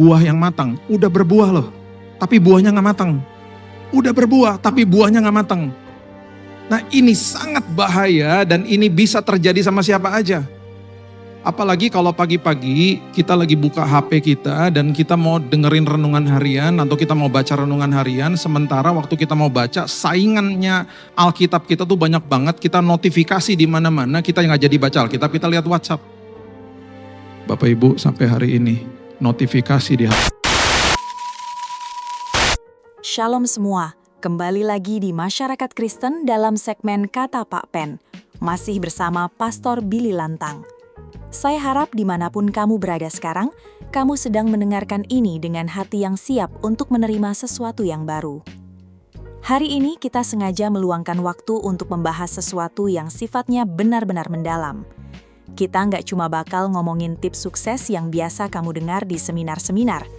buah yang matang. Udah berbuah loh, tapi buahnya nggak matang. Udah berbuah, tapi buahnya nggak matang. Nah ini sangat bahaya dan ini bisa terjadi sama siapa aja. Apalagi kalau pagi-pagi kita lagi buka HP kita dan kita mau dengerin renungan harian atau kita mau baca renungan harian. Sementara waktu kita mau baca saingannya Alkitab kita tuh banyak banget. Kita notifikasi di mana-mana, kita nggak jadi baca Alkitab, kita lihat WhatsApp. Bapak Ibu sampai hari ini notifikasi di HP. Shalom semua, kembali lagi di Masyarakat Kristen dalam segmen Kata Pak Pen. Masih bersama Pastor Billy Lantang. Saya harap dimanapun kamu berada sekarang, kamu sedang mendengarkan ini dengan hati yang siap untuk menerima sesuatu yang baru. Hari ini kita sengaja meluangkan waktu untuk membahas sesuatu yang sifatnya benar-benar mendalam. Kita nggak cuma bakal ngomongin tips sukses yang biasa kamu dengar di seminar-seminar,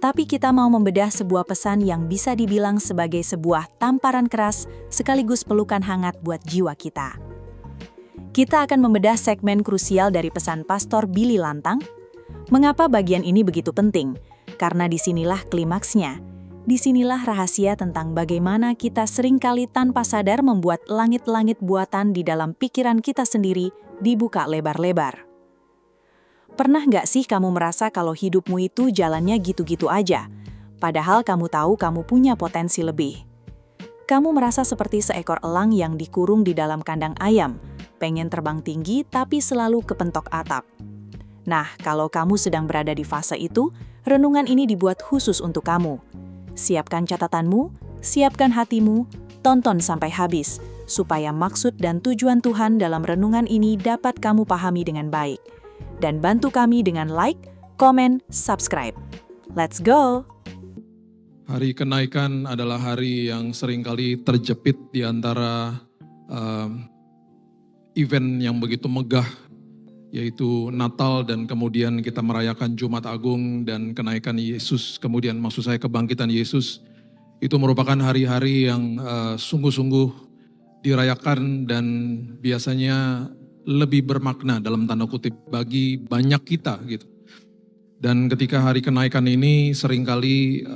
tapi kita mau membedah sebuah pesan yang bisa dibilang sebagai sebuah tamparan keras sekaligus pelukan hangat buat jiwa kita. Kita akan membedah segmen krusial dari pesan Pastor Billy Lantang. Mengapa bagian ini begitu penting? Karena disinilah klimaksnya. Disinilah rahasia tentang bagaimana kita seringkali tanpa sadar membuat langit-langit buatan di dalam pikiran kita sendiri dibuka lebar-lebar. Pernah nggak sih kamu merasa kalau hidupmu itu jalannya gitu-gitu aja? Padahal kamu tahu kamu punya potensi lebih. Kamu merasa seperti seekor elang yang dikurung di dalam kandang ayam, pengen terbang tinggi tapi selalu kepentok atap. Nah, kalau kamu sedang berada di fase itu, renungan ini dibuat khusus untuk kamu. Siapkan catatanmu, siapkan hatimu, tonton sampai habis, supaya maksud dan tujuan Tuhan dalam renungan ini dapat kamu pahami dengan baik. Dan bantu kami dengan like, komen, subscribe. Let's go! Hari kenaikan adalah hari yang seringkali terjepit di antara event yang begitu megah, yaitu Natal dan kemudian kita merayakan Jumat Agung dan kenaikan Yesus, kemudian maksud saya kebangkitan Yesus. Itu merupakan hari-hari yang sungguh-sungguh dirayakan dan biasanya lebih bermakna dalam tanda kutip bagi banyak kita gitu. Dan ketika hari kenaikan ini seringkali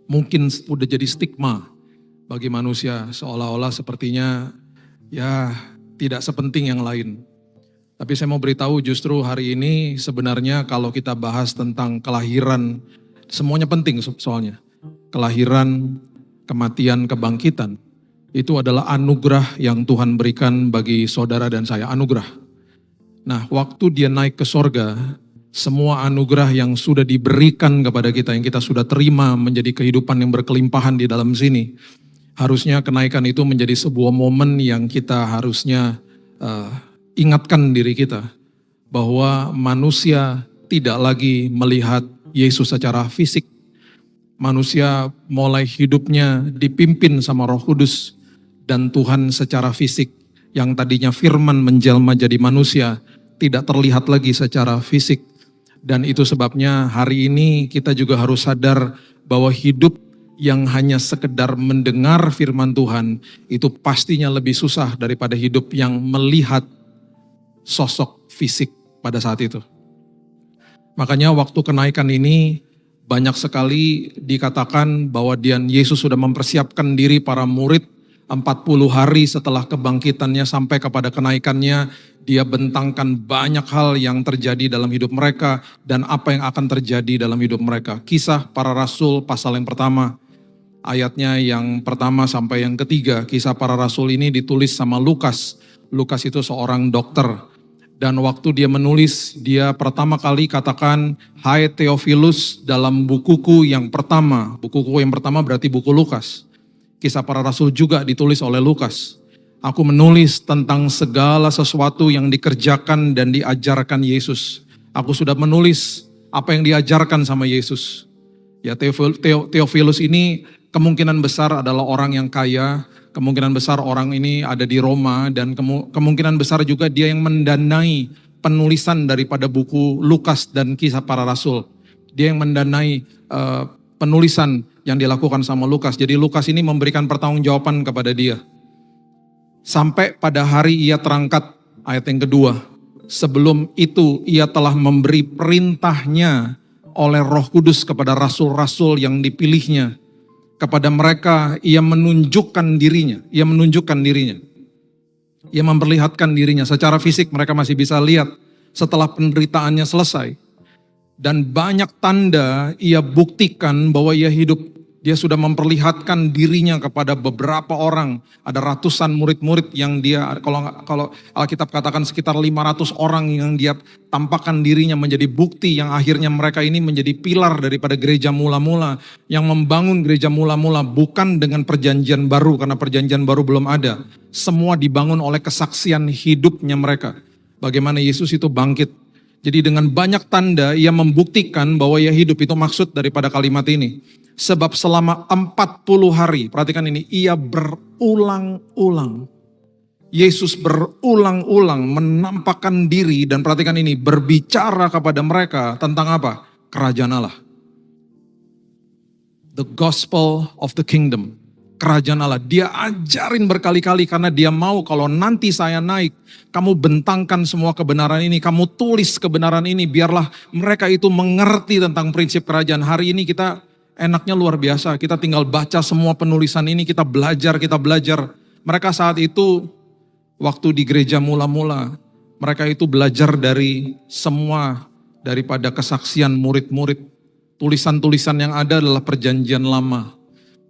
mungkin udah jadi stigma bagi manusia, seolah-olah sepertinya ya tidak sepenting yang lain. Tapi saya mau beritahu justru hari ini sebenarnya kalau kita bahas tentang kelahiran, semuanya penting soalnya. Kelahiran, kematian, kebangkitan, itu adalah anugerah yang Tuhan berikan bagi saudara dan saya, anugerah. Nah, waktu dia naik ke sorga, semua anugerah yang sudah diberikan kepada kita, yang kita sudah terima menjadi kehidupan yang berkelimpahan di dalam sini, harusnya kenaikan itu menjadi sebuah momen yang kita harusnya ingatkan diri kita bahwa manusia tidak lagi melihat Yesus secara fisik. Manusia mulai hidupnya dipimpin sama Roh Kudus dan Tuhan secara fisik yang tadinya firman menjelma jadi manusia tidak terlihat lagi secara fisik. Dan itu sebabnya hari ini kita juga harus sadar bahwa hidup yang hanya sekedar mendengar firman Tuhan itu pastinya lebih susah daripada hidup yang melihat sosok fisik pada saat itu. Makanya waktu kenaikan ini banyak sekali dikatakan bahwa Yesus sudah mempersiapkan diri para murid 40 hari setelah kebangkitannya sampai kepada kenaikannya. Dia bentangkan banyak hal yang terjadi dalam hidup mereka dan apa yang akan terjadi dalam hidup mereka. Kisah para Rasul pasal yang pertama, ayatnya yang pertama sampai yang ketiga. Kisah para Rasul ini ditulis sama Lukas. Lukas itu seorang dokter. Dan waktu dia menulis, dia pertama kali katakan, "Hai Theophilus," dalam bukuku yang pertama. Bukuku yang pertama berarti buku Lukas. Kisah para Rasul juga ditulis oleh Lukas. Aku menulis tentang segala sesuatu yang dikerjakan dan diajarkan Yesus. Aku sudah menulis apa yang diajarkan sama Yesus. Ya, Theophilus ini kemungkinan besar adalah orang yang kaya. Kemungkinan besar orang ini ada di Roma dan kemungkinan besar juga dia yang mendanai penulisan daripada buku Lukas dan Kisah para Rasul. Dia yang mendanai penulisan yang dilakukan sama Lukas. Jadi Lukas ini memberikan pertanggungjawaban kepada dia. Sampai pada hari ia terangkat, ayat yang kedua. Sebelum itu ia telah memberi perintahnya oleh Roh Kudus kepada rasul-rasul yang dipilihnya. Kepada mereka ia menunjukkan dirinya. Ia memperlihatkan dirinya. Secara fisik mereka masih bisa lihat setelah penderitaannya selesai. Dan banyak tanda ia buktikan bahwa ia hidup. Dia sudah memperlihatkan dirinya kepada beberapa orang. Ada ratusan murid-murid yang dia, kalau Alkitab katakan sekitar 500 orang yang dia tampakkan dirinya menjadi bukti yang akhirnya mereka ini menjadi pilar daripada gereja mula-mula. Yang membangun gereja mula-mula bukan dengan perjanjian baru, karena perjanjian baru belum ada. Semua dibangun oleh kesaksian hidupnya mereka. Bagaimana Yesus itu bangkit. Jadi dengan banyak tanda ia membuktikan bahwa ia hidup, itu maksud daripada kalimat ini. Sebab selama 40 hari, perhatikan ini, ia berulang-ulang. Yesus berulang-ulang menampakkan diri dan perhatikan ini, berbicara kepada mereka tentang apa? Kerajaan Allah. The gospel of the kingdom. Kerajaan Allah. Dia ajarin berkali-kali karena dia mau kalau nanti saya naik, kamu bentangkan semua kebenaran ini, kamu tulis kebenaran ini, biarlah mereka itu mengerti tentang prinsip kerajaan. Hari ini kita enaknya luar biasa, kita tinggal baca semua penulisan ini, kita belajar. Mereka saat itu, waktu di gereja mula-mula, mereka itu belajar dari semua, daripada kesaksian murid-murid. Tulisan-tulisan yang ada adalah perjanjian lama.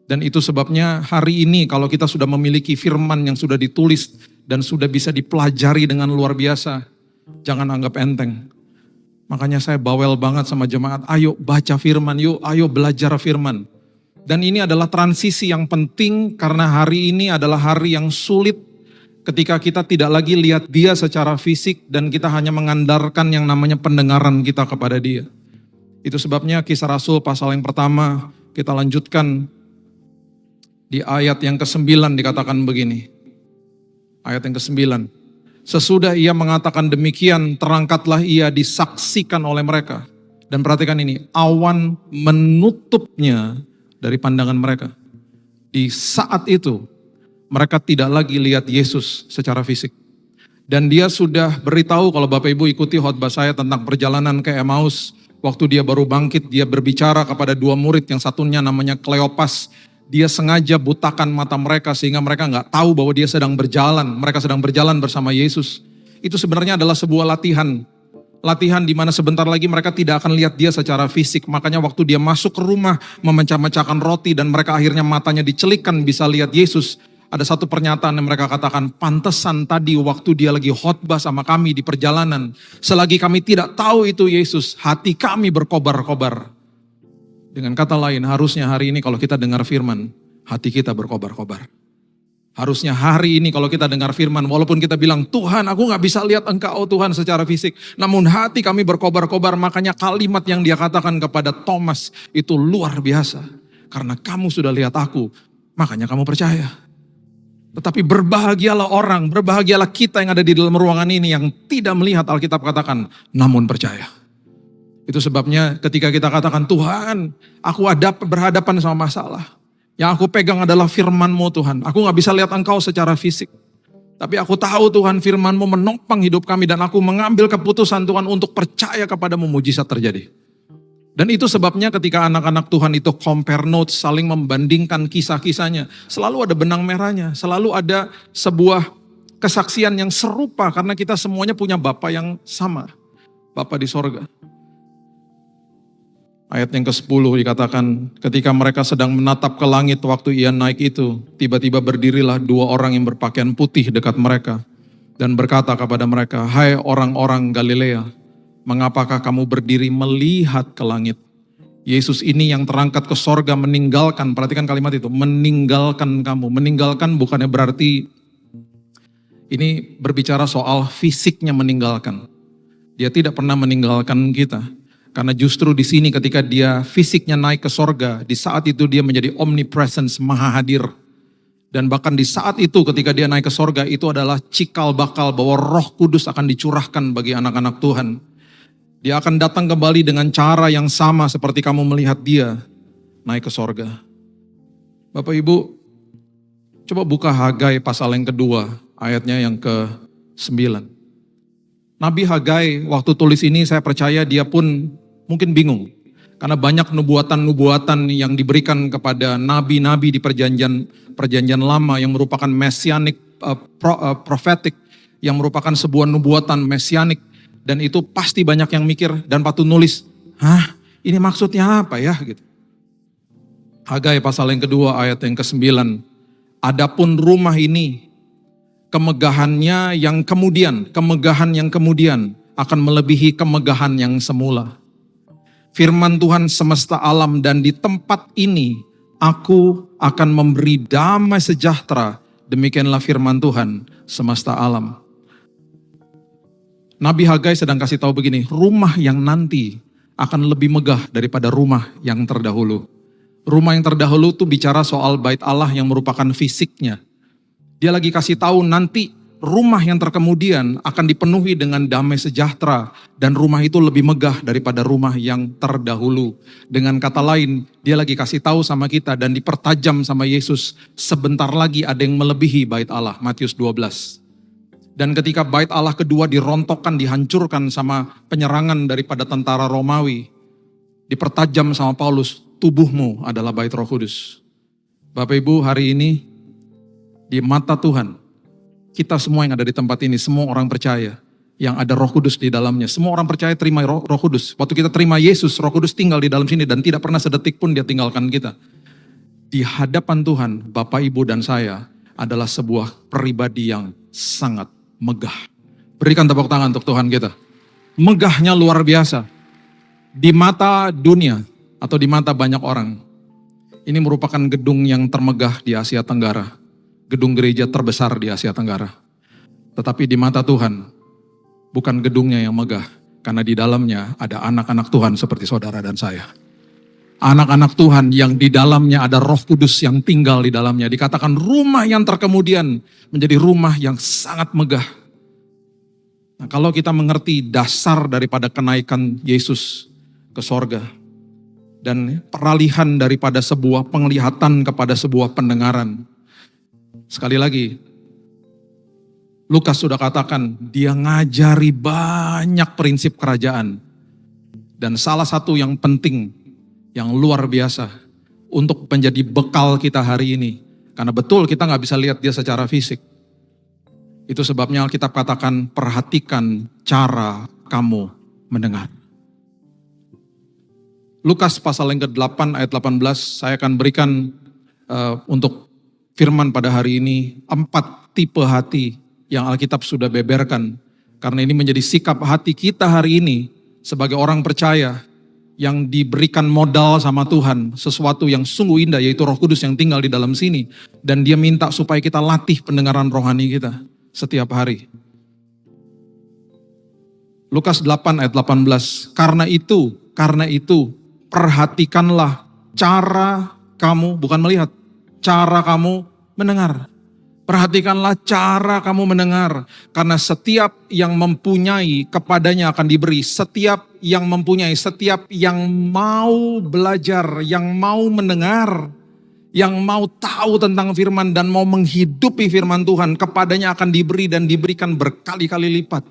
Dan itu sebabnya hari ini kalau kita sudah memiliki firman yang sudah ditulis dan sudah bisa dipelajari dengan luar biasa, jangan anggap enteng. Makanya saya bawel banget sama jemaat, ayo baca firman, yuk ayo belajar firman. Dan ini adalah transisi yang penting karena hari ini adalah hari yang sulit ketika kita tidak lagi lihat dia secara fisik dan kita hanya mengandalkan yang namanya pendengaran kita kepada dia. Itu sebabnya Kisah Rasul pasal yang pertama kita lanjutkan di ayat yang ke-9 dikatakan begini. Ayat yang ke-9. Sesudah ia mengatakan demikian, terangkatlah ia disaksikan oleh mereka. Dan perhatikan ini, awan menutupnya dari pandangan mereka. Di saat itu, mereka tidak lagi lihat Yesus secara fisik. Dan dia sudah beritahu, kalau Bapak Ibu ikuti khotbah saya tentang perjalanan ke Emmaus, waktu dia baru bangkit, dia berbicara kepada dua murid, yang satunya namanya Kleopas. Dia sengaja butakan mata mereka sehingga mereka nggak tahu bahwa dia sedang berjalan. Mereka sedang berjalan bersama Yesus. Itu sebenarnya adalah sebuah latihan. Latihan di mana sebentar lagi mereka tidak akan lihat dia secara fisik. Makanya waktu dia masuk ke rumah memecah-mecahkan roti dan mereka akhirnya matanya dicelikkan bisa lihat Yesus. Ada satu pernyataan yang mereka katakan, pantesan tadi waktu dia lagi khotbah sama kami di perjalanan. Selagi kami tidak tahu itu Yesus, hati kami berkobar-kobar. Dengan kata lain, harusnya hari ini kalau kita dengar firman, hati kita berkobar-kobar. Harusnya hari ini kalau kita dengar firman, walaupun kita bilang, Tuhan aku gak bisa lihat engkau Tuhan secara fisik. Namun hati kami berkobar-kobar, makanya kalimat yang dia katakan kepada Thomas itu luar biasa. Karena kamu sudah lihat aku, makanya kamu percaya. Tetapi berbahagialah orang, berbahagialah kita yang ada di dalam ruangan ini yang tidak melihat, Alkitab katakan, namun percaya. Itu sebabnya ketika kita katakan, Tuhan, aku berhadapan sama masalah. Yang aku pegang adalah firman-Mu Tuhan. Aku gak bisa lihat engkau secara fisik. Tapi aku tahu Tuhan firman-Mu menopang hidup kami. Dan aku mengambil keputusan Tuhan untuk percaya kepadamu, mujizat terjadi. Dan itu sebabnya ketika anak-anak Tuhan itu compare notes, saling membandingkan kisah-kisahnya. Selalu ada benang merahnya. Selalu ada sebuah kesaksian yang serupa. Karena kita semuanya punya Bapa yang sama. Bapa di sorga. Ayat yang ke-10 dikatakan, ketika mereka sedang menatap ke langit waktu ia naik itu, tiba-tiba berdirilah dua orang yang berpakaian putih dekat mereka, dan berkata kepada mereka, hai orang-orang Galilea, mengapakah kamu berdiri melihat ke langit? Yesus ini yang terangkat ke sorga meninggalkan, perhatikan kalimat itu, meninggalkan kamu. Meninggalkan bukannya berarti, ini berbicara soal fisiknya meninggalkan. Dia tidak pernah meninggalkan kita. Karena justru di sini ketika dia fisiknya naik ke sorga, di saat itu dia menjadi omnipresence, maha hadir. Dan bahkan di saat itu ketika dia naik ke sorga, itu adalah cikal bakal bahwa Roh Kudus akan dicurahkan bagi anak-anak Tuhan. Dia akan datang kembali dengan cara yang sama seperti kamu melihat dia naik ke sorga. Bapak Ibu, coba buka Hagai pasal yang kedua, ayatnya yang ke-9. Nabi Hagai waktu tulis ini saya percaya dia pun mungkin bingung. Karena banyak nubuatan-nubuatan yang diberikan kepada nabi-nabi di perjanjian lama yang merupakan messianic prophetic, yang merupakan sebuah nubuatan messianik, dan itu pasti banyak yang mikir dan patut nulis, hah, ini maksudnya apa ya gitu. Hagai pasal yang kedua ayat yang ke-9. Adapun rumah ini, kemegahan yang kemudian akan melebihi kemegahan yang semula. Firman Tuhan semesta alam, dan di tempat ini aku akan memberi damai sejahtera. Demikianlah firman Tuhan semesta alam. Nabi Hagai sedang kasih tahu begini, rumah yang nanti akan lebih megah daripada rumah yang terdahulu. Rumah yang terdahulu itu bicara soal bait Allah yang merupakan fisiknya. Dia lagi kasih tahu nanti rumah yang terkemudian akan dipenuhi dengan damai sejahtera, dan rumah itu lebih megah daripada rumah yang terdahulu. Dengan kata lain, dia lagi kasih tahu sama kita dan dipertajam sama Yesus, sebentar lagi ada yang melebihi bait Allah, Matius 12. Dan ketika bait Allah kedua dirontokkan, dihancurkan sama penyerangan daripada tentara Romawi, dipertajam sama Paulus, tubuhmu adalah bait Roh Kudus. Bapak Ibu, hari ini di mata Tuhan, kita semua yang ada di tempat ini, semua orang percaya yang ada Roh Kudus di dalamnya. Semua orang percaya terima Roh Kudus. Waktu kita terima Yesus, Roh Kudus tinggal di dalam sini dan tidak pernah sedetik pun dia tinggalkan kita. Di hadapan Tuhan, Bapak, Ibu, dan saya adalah sebuah pribadi yang sangat megah. Berikan tepuk tangan untuk Tuhan kita. Megahnya luar biasa. Di mata dunia atau di mata banyak orang, ini merupakan gedung yang termegah di Asia Tenggara. Gedung gereja terbesar di Asia Tenggara. Tetapi di mata Tuhan, bukan gedungnya yang megah, karena di dalamnya ada anak-anak Tuhan seperti saudara dan saya. Anak-anak Tuhan yang di dalamnya ada Roh Kudus yang tinggal di dalamnya. Dikatakan rumah yang terkemudian menjadi rumah yang sangat megah. Nah, kalau kita mengerti dasar daripada kenaikan Yesus ke sorga, dan peralihan daripada sebuah penglihatan kepada sebuah pendengaran. Sekali lagi, Lukas sudah katakan, dia ngajari banyak prinsip kerajaan. Dan salah satu yang penting, yang luar biasa, untuk menjadi bekal kita hari ini. Karena betul kita gak bisa lihat dia secara fisik. Itu sebabnya Alkitab katakan, perhatikan cara kamu mendengar. Lukas pasal yang ke-8 ayat 18, saya akan berikan untuk firman pada hari ini, 4 tipe hati yang Alkitab sudah beberkan. Karena ini menjadi sikap hati kita hari ini sebagai orang percaya yang diberikan modal sama Tuhan, sesuatu yang sungguh indah, yaitu Roh Kudus yang tinggal di dalam sini. Dan dia minta supaya kita latih pendengaran rohani kita setiap hari. Lukas 8 ayat 18, karena itu perhatikanlah cara kamu, bukan melihat, cara kamu mendengar. Perhatikanlah cara kamu mendengar. Karena setiap yang mempunyai kepadanya akan diberi. Setiap yang mempunyai, setiap yang mau belajar, yang mau mendengar, yang mau tahu tentang firman dan mau menghidupi firman Tuhan, kepadanya akan diberi dan diberikan berkali-kali lipat.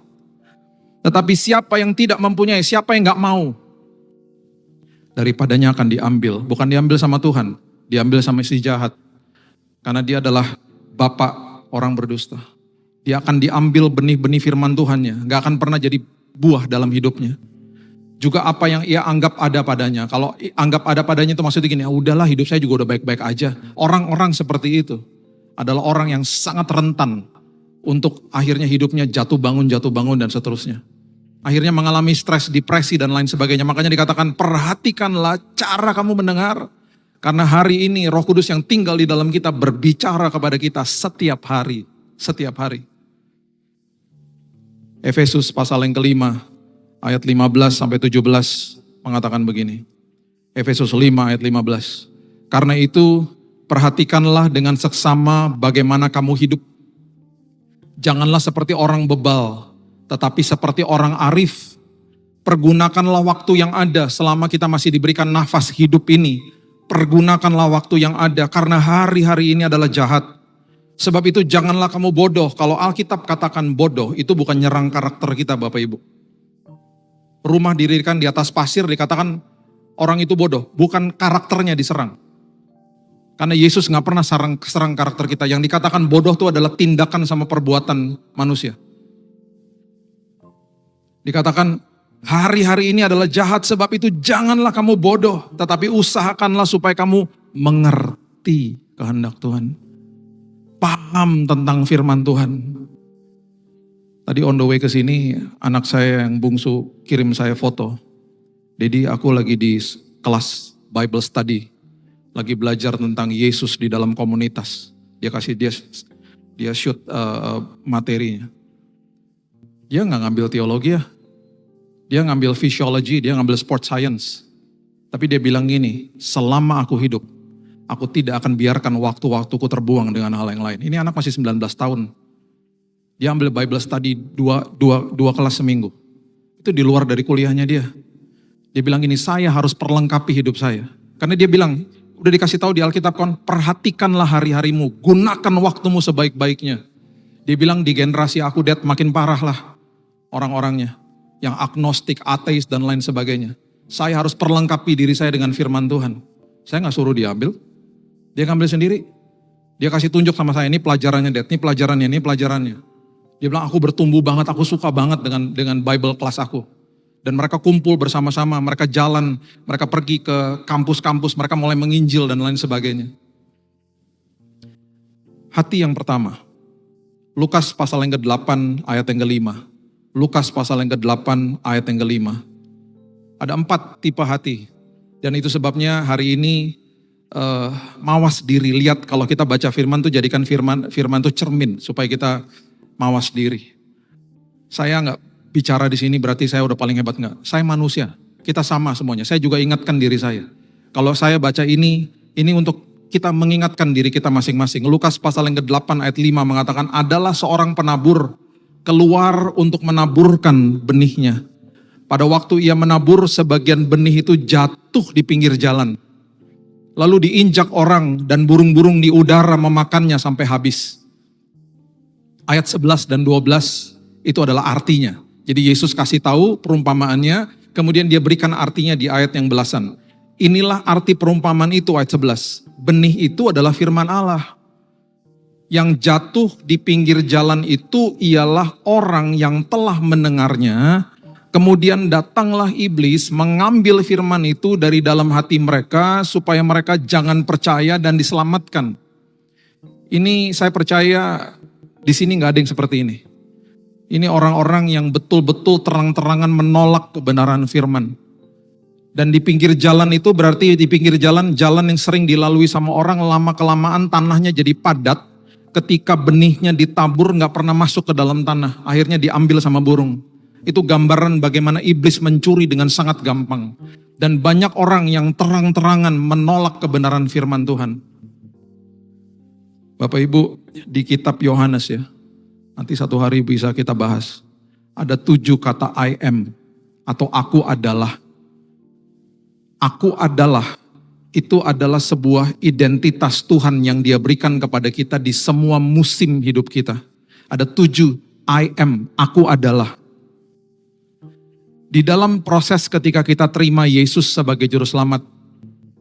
Tetapi siapa yang tidak mempunyai, siapa yang gak mau, daripadanya akan diambil. Bukan diambil sama Tuhan, diambil sama si jahat. Karena dia adalah bapak orang berdusta. Dia akan diambil benih-benih firman Tuhannya. Gak akan pernah jadi buah dalam hidupnya. Juga apa yang ia anggap ada padanya. Kalau anggap ada padanya itu maksudnya gini, udahlah hidup saya juga udah baik-baik aja. Orang-orang seperti itu adalah orang yang sangat rentan untuk akhirnya hidupnya jatuh bangun dan seterusnya. Akhirnya mengalami stres, depresi dan lain sebagainya. Makanya dikatakan perhatikanlah cara kamu mendengar. Karena hari ini Roh Kudus yang tinggal di dalam kita berbicara kepada kita setiap hari. Setiap hari. Efesus pasal yang kelima, ayat 15 sampai 17 mengatakan begini. Efesus 5 ayat 15. Karena itu perhatikanlah dengan seksama bagaimana kamu hidup. Janganlah seperti orang bebal, tetapi seperti orang arif. Pergunakanlah waktu yang ada selama kita masih diberikan nafas hidup ini. Pergunakanlah waktu yang ada karena hari-hari ini adalah jahat. Sebab itu janganlah kamu bodoh. Kalau Alkitab katakan bodoh, itu bukan nyerang karakter kita Bapak Ibu. Rumah didirikan di atas pasir dikatakan orang itu bodoh, bukan karakternya diserang. Karena Yesus gak pernah serang karakter kita. Yang dikatakan bodoh itu adalah tindakan sama perbuatan manusia. Dikatakan hari-hari ini adalah jahat, sebab itu janganlah kamu bodoh, tetapi usahakanlah supaya kamu mengerti kehendak Tuhan. Paham tentang firman Tuhan. Tadi on the way ke sini, anak saya yang bungsu kirim saya foto. Jadi aku lagi di kelas Bible study, lagi belajar tentang Yesus di dalam komunitas. Dia shoot materinya. Dia nggak ngambil teologi ya, dia ngambil physiology, dia ngambil sport science. Tapi dia bilang gini, selama aku hidup, aku tidak akan biarkan waktu-waktuku terbuang dengan hal yang lain. Ini anak masih 19 tahun. Dia ambil Bible study dua kelas seminggu. Itu di luar dari kuliahnya dia. Dia bilang gini, saya harus perlengkapi hidup saya. Karena dia bilang, udah dikasih tahu di Alkitab kan, perhatikanlah hari-harimu, gunakan waktumu sebaik-baiknya. Dia bilang di generasi aku makin parah lah orang-orangnya. Yang agnostik, ateis dan lain sebagainya. Saya harus perlengkapi diri saya dengan firman Tuhan. Saya gak suruh dia ambil. Dia ngambil sendiri. Dia kasih tunjuk sama saya, ini pelajarannya Dad, ini pelajarannya, ini pelajarannya. Dia bilang aku bertumbuh banget, aku suka banget dengan Bible kelas aku. Dan mereka kumpul bersama-sama, mereka jalan, mereka pergi ke kampus-kampus, mereka mulai menginjil dan lain sebagainya. Hati yang pertama, Lukas pasal yang ke-8 ayat yang ke-5. Lukas pasal yang ke-8 ayat yang ke-5. Ada 4 tipe hati. Dan itu sebabnya hari ini mawas diri. Lihat kalau kita baca firman tuh jadikan firman tuh cermin supaya kita mawas diri. Saya nggak bicara di sini berarti saya udah paling hebat, nggak. Saya manusia, kita sama semuanya. Saya juga ingatkan diri saya. Kalau saya baca ini untuk kita mengingatkan diri kita masing-masing. Lukas pasal yang ke-8 ayat 5 mengatakan, adalah seorang penabur keluar untuk menaburkan benihnya. Pada waktu ia menabur, sebagian benih itu jatuh di pinggir jalan. Lalu diinjak orang dan burung-burung di udara memakannya sampai habis. Ayat 11 dan 12 itu adalah artinya. Jadi Yesus kasih tahu perumpamaannya, kemudian dia berikan artinya di ayat yang belasan. Inilah arti perumpamaan itu ayat 11. Benih itu adalah firman Allah. Yang jatuh di pinggir jalan itu ialah orang yang telah mendengarnya, kemudian datanglah iblis mengambil firman itu dari dalam hati mereka supaya mereka jangan percaya dan diselamatkan. Ini saya percaya di sini nggak ada yang seperti ini. Ini orang-orang yang betul-betul terang-terangan menolak kebenaran firman. Dan di pinggir jalan itu berarti di pinggir jalan yang sering dilalui sama orang, lama-kelamaan tanahnya jadi padat. Ketika benihnya ditabur nggak pernah masuk ke dalam tanah, akhirnya diambil sama burung. Itu gambaran bagaimana iblis mencuri dengan sangat gampang. Dan banyak orang yang terang-terangan menolak kebenaran firman Tuhan. Bapak Ibu, di kitab Yohanes ya, nanti satu hari bisa kita bahas. Ada 7 kata I am atau aku adalah. Aku adalah, itu adalah sebuah identitas Tuhan yang Dia berikan kepada kita di semua musim hidup kita. Ada 7 I am, aku adalah. Di dalam proses ketika kita terima Yesus sebagai juru selamat,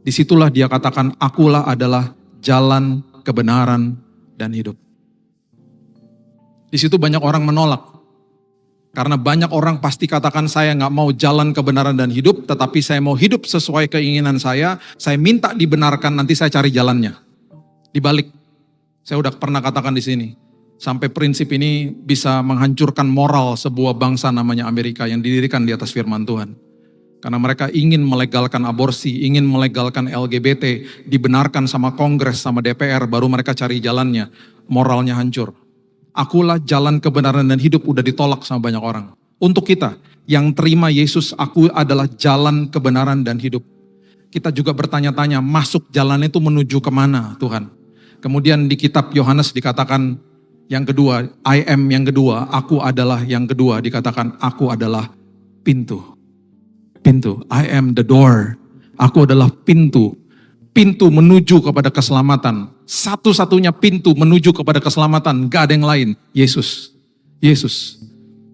disitulah Dia katakan, akulah adalah jalan, kebenaran, dan hidup. Di situ banyak orang menolak. Karena banyak orang pasti katakan saya gak mau jalan kebenaran dan hidup, tetapi saya mau hidup sesuai keinginan saya minta dibenarkan, nanti saya cari jalannya. Dibalik, saya udah pernah katakan di sini, sampai prinsip ini bisa menghancurkan moral sebuah bangsa namanya Amerika yang didirikan di atas firman Tuhan. Karena mereka ingin melegalkan aborsi, ingin melegalkan LGBT, dibenarkan sama Kongres, sama DPR, baru mereka cari jalannya, moralnya hancur. Akulah jalan kebenaran dan hidup udah ditolak sama banyak orang. Untuk kita yang terima Yesus, aku adalah jalan kebenaran dan hidup. Kita juga bertanya-tanya, masuk jalan itu menuju kemana Tuhan? Kemudian di kitab Yohanes dikatakan yang kedua, I am yang kedua, aku adalah yang kedua, dikatakan aku adalah pintu. Pintu, I am the door. Aku adalah pintu. Pintu menuju kepada keselamatan. Satu-satunya pintu menuju kepada keselamatan. Gak ada yang lain. Yesus. Yesus.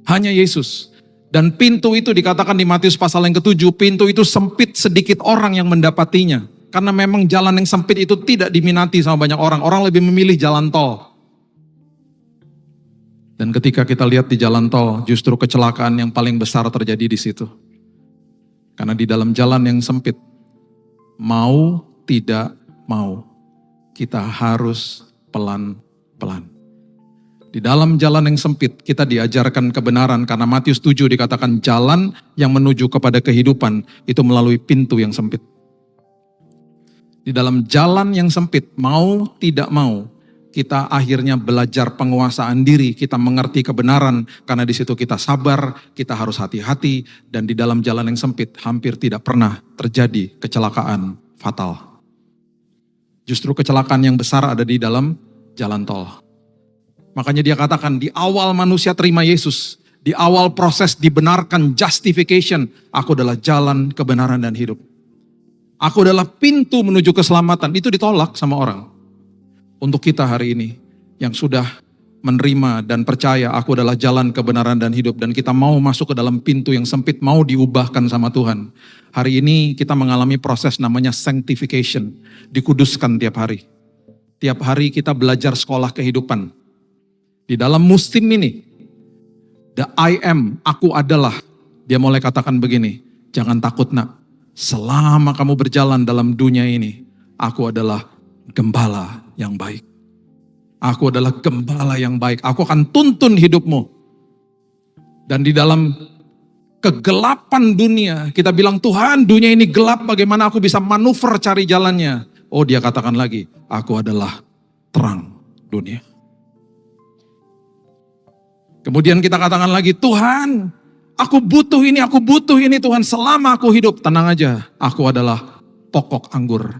Hanya Yesus. Dan pintu itu dikatakan di Matius pasal yang ke-7, pintu itu sempit, sedikit orang yang mendapatinya. Karena memang jalan yang sempit itu tidak diminati sama banyak orang. Orang lebih memilih jalan tol. Dan ketika kita lihat di jalan tol, justru kecelakaan yang paling besar terjadi di situ. Karena di dalam jalan yang sempit, mau tidak mau, kita harus pelan-pelan. Di dalam jalan yang sempit, kita diajarkan kebenaran karena Matius 7 dikatakan jalan yang menuju kepada kehidupan itu melalui pintu yang sempit. Di dalam jalan yang sempit, mau tidak mau, kita akhirnya belajar penguasaan diri, kita mengerti kebenaran karena di situ kita sabar, kita harus hati-hati, dan di dalam jalan yang sempit hampir tidak pernah terjadi kecelakaan fatal. Justru kecelakaan yang besar ada di dalam jalan tol. Makanya dia katakan di awal manusia terima Yesus, di awal proses dibenarkan justification, aku adalah jalan, kebenaran, dan hidup. Aku adalah pintu menuju keselamatan, itu ditolak sama orang. Untuk kita hari ini yang sudah menerima dan percaya aku adalah jalan, kebenaran, dan hidup, dan kita mau masuk ke dalam pintu yang sempit, mau diubahkan sama Tuhan. Hari ini kita mengalami proses namanya sanctification, dikuduskan tiap hari. Tiap hari kita belajar sekolah kehidupan. Di dalam musim ini, the I am, aku adalah, dia mulai katakan begini, jangan takut nak, selama kamu berjalan dalam dunia ini, aku adalah gembala yang baik. Aku adalah gembala yang baik, aku akan tuntun hidupmu. Dan di dalam kegelapan dunia, kita bilang Tuhan dunia ini gelap, bagaimana aku bisa manuver cari jalannya. Oh dia katakan lagi, aku adalah terang dunia. Kemudian kita katakan lagi, Tuhan, aku butuh ini Tuhan, selama aku hidup. Tenang aja, aku adalah pokok anggur.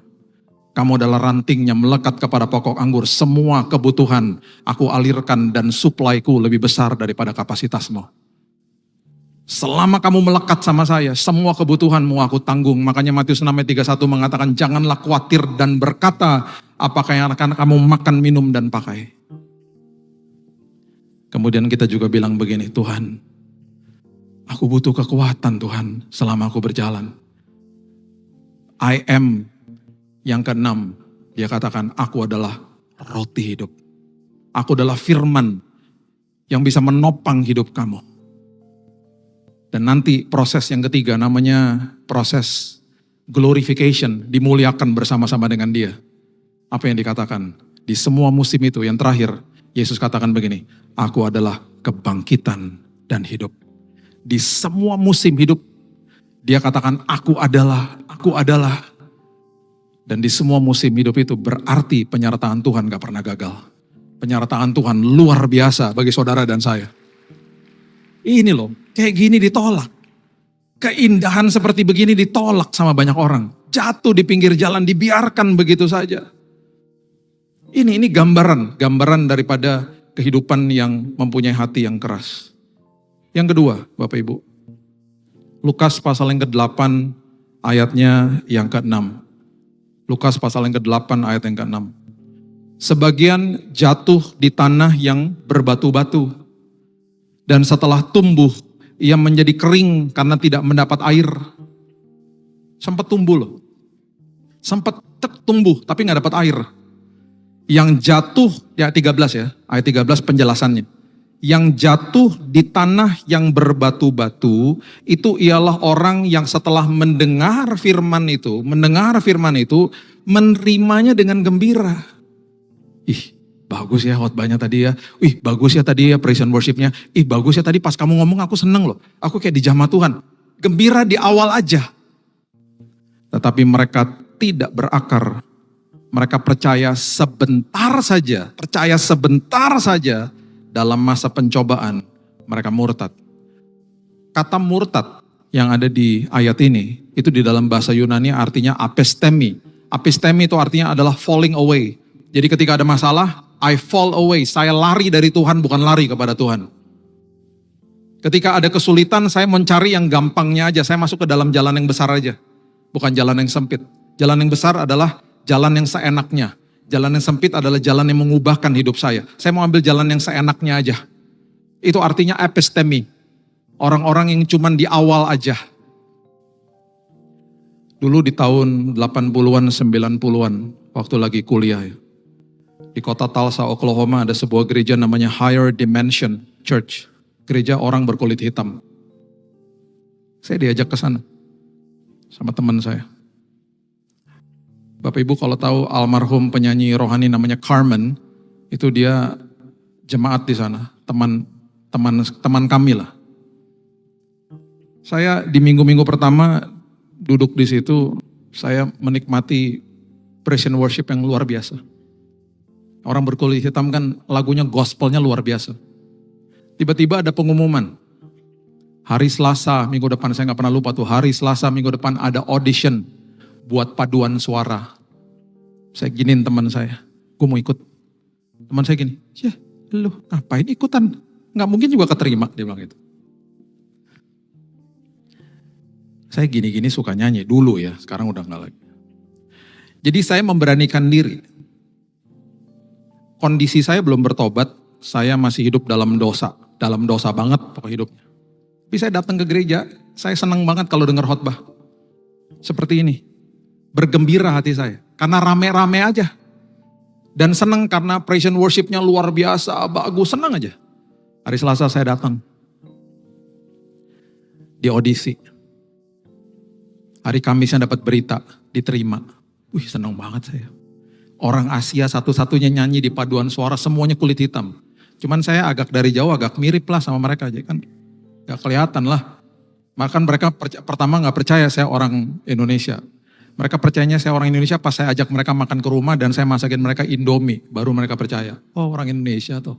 Kamu adalah rantingnya melekat kepada pokok anggur. Semua kebutuhan aku alirkan dan suplaiku lebih besar daripada kapasitasmu. Selama kamu melekat sama saya, semua kebutuhanmu aku tanggung. Makanya Matius 6 ayat 31 mengatakan, janganlah khawatir dan berkata, apakah yang akan kamu makan, minum, dan pakai. Kemudian kita juga bilang begini, Tuhan, aku butuh kekuatan Tuhan selama aku berjalan. I am yang ke-6, dia katakan aku adalah roti hidup. Aku adalah firman yang bisa menopang hidup kamu. Dan nanti proses yang ketiga namanya proses glorification, dimuliakan bersama-sama dengan dia. Apa yang dikatakan? Di semua musim itu yang terakhir, Yesus katakan begini, aku adalah kebangkitan dan hidup. Di semua musim hidup, dia katakan aku adalah. Dan di semua musim hidup itu berarti penyertaan Tuhan gak pernah gagal. Penyertaan Tuhan luar biasa bagi saudara dan saya. Ini loh, kayak gini ditolak. Keindahan seperti begini ditolak sama banyak orang. Jatuh di pinggir jalan, dibiarkan begitu saja. Ini gambaran daripada kehidupan yang mempunyai hati yang keras. Yang kedua, Bapak Ibu, Lukas pasal yang ke-8 ayatnya yang ke-6. Lukas pasal yang ke-8 ayat yang ke-6. Sebagian jatuh di tanah yang berbatu-batu. Dan setelah tumbuh, ia menjadi kering karena tidak mendapat air. Sempat tumbuh loh. Sempat tumbuh tapi gak dapat air. Yang jatuh, ya 13 ya, ayat 13 penjelasannya. Yang jatuh di tanah yang berbatu-batu, itu ialah orang yang setelah mendengar firman itu, menerimanya dengan gembira. Ih, bagus ya khotbahnya tadi ya. Ih, bagus ya tadi ya praise and worship-nya. Ih, bagus ya tadi pas kamu ngomong aku seneng loh. Aku kayak dijamah Tuhan. Gembira di awal aja. Tetapi mereka tidak berakar. Mereka percaya sebentar saja dalam masa pencobaan mereka murtad. Kata murtad yang ada di ayat ini, itu di dalam bahasa Yunani artinya apistemi. Apistemi itu artinya adalah falling away. Jadi ketika ada masalah, I fall away, saya lari dari Tuhan bukan lari kepada Tuhan. Ketika ada kesulitan, saya mencari yang gampangnya aja, saya masuk ke dalam jalan yang besar aja. Bukan jalan yang sempit. Jalan yang besar adalah jalan yang seenaknya. Jalan yang sempit adalah jalan yang mengubahkan hidup saya. Saya mau ambil jalan yang seenaknya aja. Itu artinya epistemi. Orang-orang yang cuman di awal aja. Dulu di tahun 80-an, 90-an, waktu lagi kuliah ya. Di kota Tulsa, Oklahoma ada sebuah gereja namanya Higher Dimension Church. Gereja orang berkulit hitam. Saya diajak ke sana sama teman saya. Bapak Ibu kalau tahu almarhum penyanyi rohani namanya Carmen, itu dia jemaat di sana, teman kami lah. Saya di minggu-minggu pertama duduk di situ, saya menikmati praise and worship yang luar biasa. Orang berkulit hitam kan lagunya gospelnya luar biasa. Tiba-tiba ada pengumuman. Hari Selasa minggu depan, saya gak pernah lupa tuh. Hari Selasa minggu depan ada audition buat paduan suara. Saya giniin teman saya, gue mau ikut. Teman saya gini, ya lu ngapain ikutan? Gak mungkin juga keterima, dia bilang gitu. Saya gini-gini suka nyanyi dulu ya, sekarang udah gak lagi. Jadi saya memberanikan diri. Kondisi saya belum bertobat, saya masih hidup dalam dosa banget pokok hidupnya. Tapi saya datang ke gereja, saya senang banget kalau dengar khotbah. Seperti ini, bergembira hati saya, karena rame-rame aja. Dan senang karena praise and worship-nya luar biasa, bagus, senang aja. Hari Selasa saya datang, di audisi. Hari Kamisnya dapat berita, diterima. Wih senang banget saya. Orang Asia satu-satunya nyanyi di paduan suara, semuanya kulit hitam. Cuman saya agak dari jauh, agak mirip lah sama mereka aja kan. Gak kelihatan lah. Bahkan mereka pertama gak percaya saya orang Indonesia. Mereka percayanya saya orang Indonesia pas saya ajak mereka makan ke rumah dan saya masakin mereka Indomie. Baru mereka percaya, oh orang Indonesia tuh.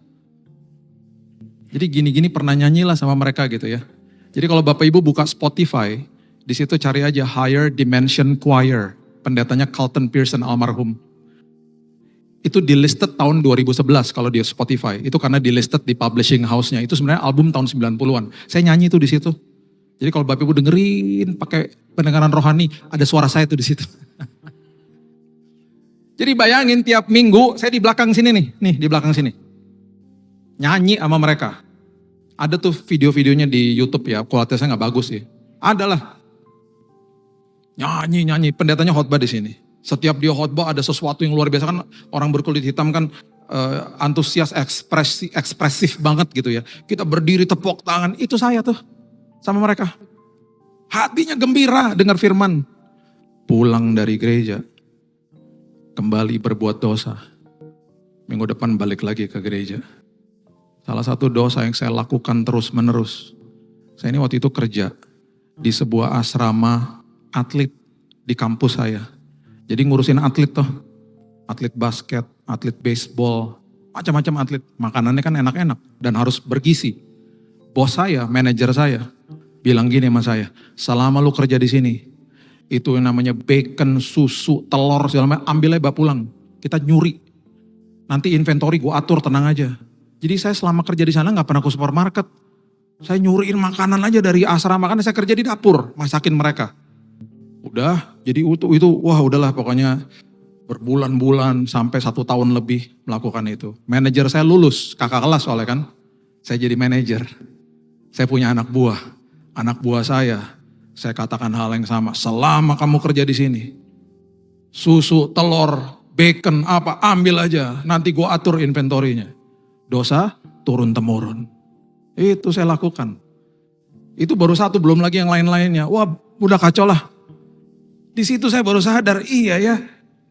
Jadi gini-gini pernah nyanyi lah sama mereka gitu ya. Jadi kalau Bapak Ibu buka Spotify, di situ cari aja Higher Dimension Choir. Pendetanya Carlton Pearson almarhum. Itu di listed tahun 2011 kalau di Spotify. Itu karena di listed di publishing house-nya. Itu sebenarnya album tahun 90-an. Saya nyanyi tuh di situ. Jadi kalau Bapak Ibu dengerin pakai pendengaran rohani, ada suara saya tuh di situ. Jadi bayangin tiap minggu saya di belakang sini nih di belakang sini. Nyanyi sama mereka. Ada tuh video-videonya di YouTube ya, kualitasnya nggak bagus sih. Adalah. Nyanyi, pendetanya khotbah di sini. Setiap dia khotbah ada sesuatu yang luar biasa kan orang berkulit hitam kan antusias ekspresif banget gitu ya. Kita berdiri tepuk tangan, itu saya tuh sama mereka. Hatinya gembira dengar firman. Pulang dari gereja, kembali berbuat dosa. Minggu depan balik lagi ke gereja. Salah satu dosa yang saya lakukan terus menerus. Saya ini waktu itu kerja di sebuah asrama atlet di kampus saya. Jadi ngurusin atlet tuh, atlet basket, atlet baseball, macam-macam atlet. Makanannya kan enak-enak dan harus bergizi. Bos saya, manajer saya, bilang gini sama saya, selama lu kerja di sini, itu yang namanya bacon, susu, telur, segala macam, ambil aja bawa pulang. Kita nyuri. Nanti inventory gue atur, tenang aja. Jadi saya selama kerja di sana gak pernah ke supermarket. Saya nyuriin makanan aja dari asrama, karena saya kerja di dapur, masakin mereka. Udah, jadi itu wah udahlah pokoknya berbulan-bulan sampai 1 tahun lebih melakukan itu. Manajer saya lulus, kakak kelas soalnya kan. Saya jadi manajer. Saya punya anak buah saya katakan hal yang sama. Selama kamu kerja di sini, susu, telur, bacon, apa, ambil aja. Nanti gua atur inventorinya. Dosa turun-temurun. Itu saya lakukan. Itu baru satu, belum lagi yang lain-lainnya. Wah udah kacau lah. Di situ saya baru sadar, iya ya.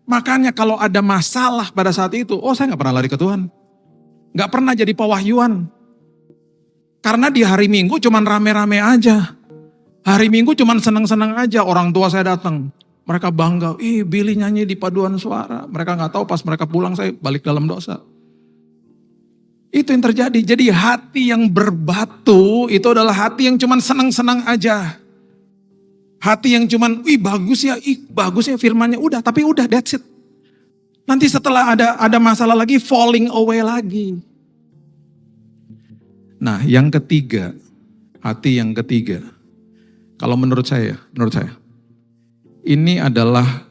Makanya kalau ada masalah pada saat itu, saya gak pernah lari ke Tuhan. Gak pernah jadi pewahyuan. Karena di hari Minggu cuman rame-rame aja. Hari Minggu cuman senang-senang aja, orang tua saya datang. Mereka bangga, Billy nyanyi di paduan suara. Mereka gak tahu pas mereka pulang saya balik dalam dosa. Itu yang terjadi. Jadi hati yang berbatu itu adalah hati yang cuman senang-senang aja. Hati yang cuman, bagus ya firmannya, udah, tapi udah, that's it. Nanti setelah ada masalah lagi, falling away lagi. Nah yang ketiga, hati yang ketiga, kalau menurut saya, ini adalah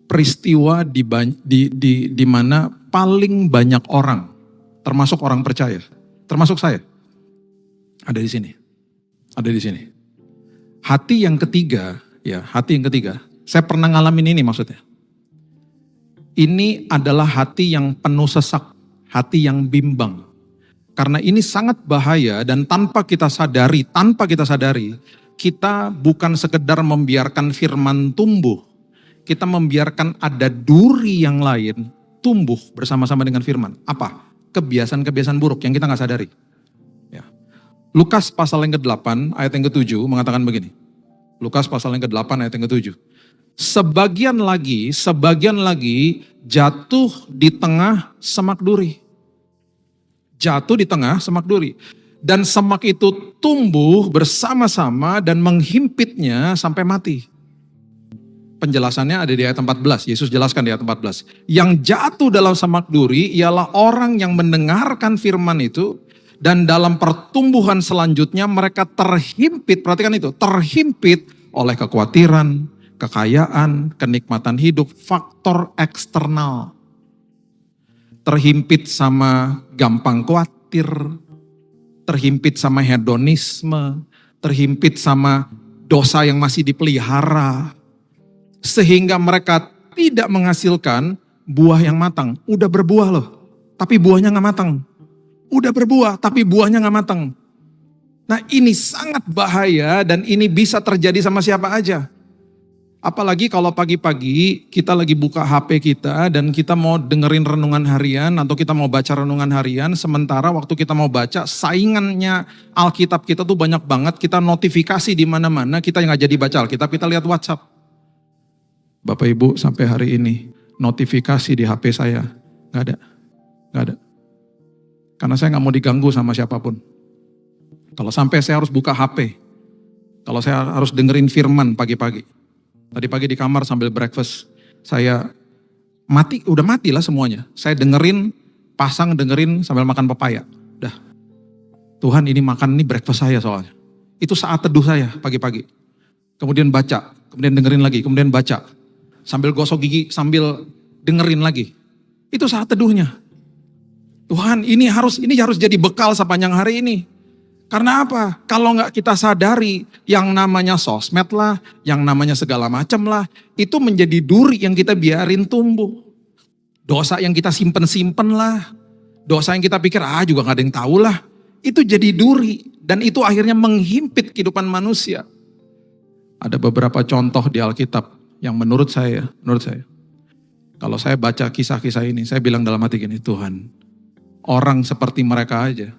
peristiwa di mana paling banyak orang, termasuk orang percaya, termasuk saya, Ada di sini. Ada di sini. Hati yang ketiga, ya, hati yang ketiga. Saya pernah ngalamin ini maksudnya. Ini adalah hati yang penuh sesak, hati yang bimbang. Karena ini sangat bahaya dan tanpa kita sadari, kita bukan sekedar membiarkan firman tumbuh. Kita membiarkan ada duri yang lain tumbuh bersama-sama dengan firman. Apa? Kebiasaan-kebiasaan buruk yang kita gak sadari. Ya. Lukas pasal yang ke-8 ayat yang ke-7 mengatakan begini. Lukas pasal yang ke-8 ayat yang ke-7. Sebagian lagi jatuh di tengah semak duri. Jatuh di tengah semak duri. Dan semak itu tumbuh bersama-sama dan menghimpitnya sampai mati. Penjelasannya ada di ayat 14. Yesus jelaskan di ayat 14. Yang jatuh dalam semak duri ialah orang yang mendengarkan firman itu. Dan dalam pertumbuhan selanjutnya mereka terhimpit, perhatikan itu, terhimpit oleh kekhawatiran, kekayaan, kenikmatan hidup, faktor eksternal. Terhimpit sama gampang khawatir, terhimpit sama hedonisme, terhimpit sama dosa yang masih dipelihara. Sehingga mereka tidak menghasilkan buah yang matang. Udah berbuah loh, tapi buahnya gak matang. Udah berbuah, tapi buahnya gak matang. Nah ini sangat bahaya dan ini bisa terjadi sama siapa aja. Apalagi kalau pagi-pagi kita lagi buka HP kita dan kita mau dengerin renungan harian atau kita mau baca renungan harian. Sementara waktu kita mau baca saingannya Alkitab kita tuh banyak banget. Kita notifikasi di mana-mana, kita nggak jadi baca Alkitab, kita lihat WhatsApp. Bapak Ibu sampai hari ini notifikasi di HP saya nggak ada. Karena saya nggak mau diganggu sama siapapun. Kalau sampai saya harus buka HP, kalau saya harus dengerin firman pagi-pagi. Tadi pagi di kamar sambil breakfast, saya udah mati lah semuanya. Saya dengerin sambil makan pepaya. Dah, Tuhan ini breakfast saya soalnya. Itu saat teduh saya pagi-pagi. Kemudian baca, kemudian dengerin lagi, kemudian baca. Sambil gosok gigi, sambil dengerin lagi. Itu saat teduhnya. Tuhan ini harus jadi bekal sepanjang hari ini. Karena apa? Kalau nggak kita sadari yang namanya sosmed lah, yang namanya segala macam lah, itu menjadi duri yang kita biarin tumbuh. Dosa yang kita simpen lah, dosa yang kita pikir juga nggak ada yang tahu lah, itu jadi duri dan itu akhirnya menghimpit kehidupan manusia. Ada beberapa contoh di Alkitab yang menurut saya, kalau saya baca kisah-kisah ini, saya bilang dalam hati gini, Tuhan, orang seperti mereka aja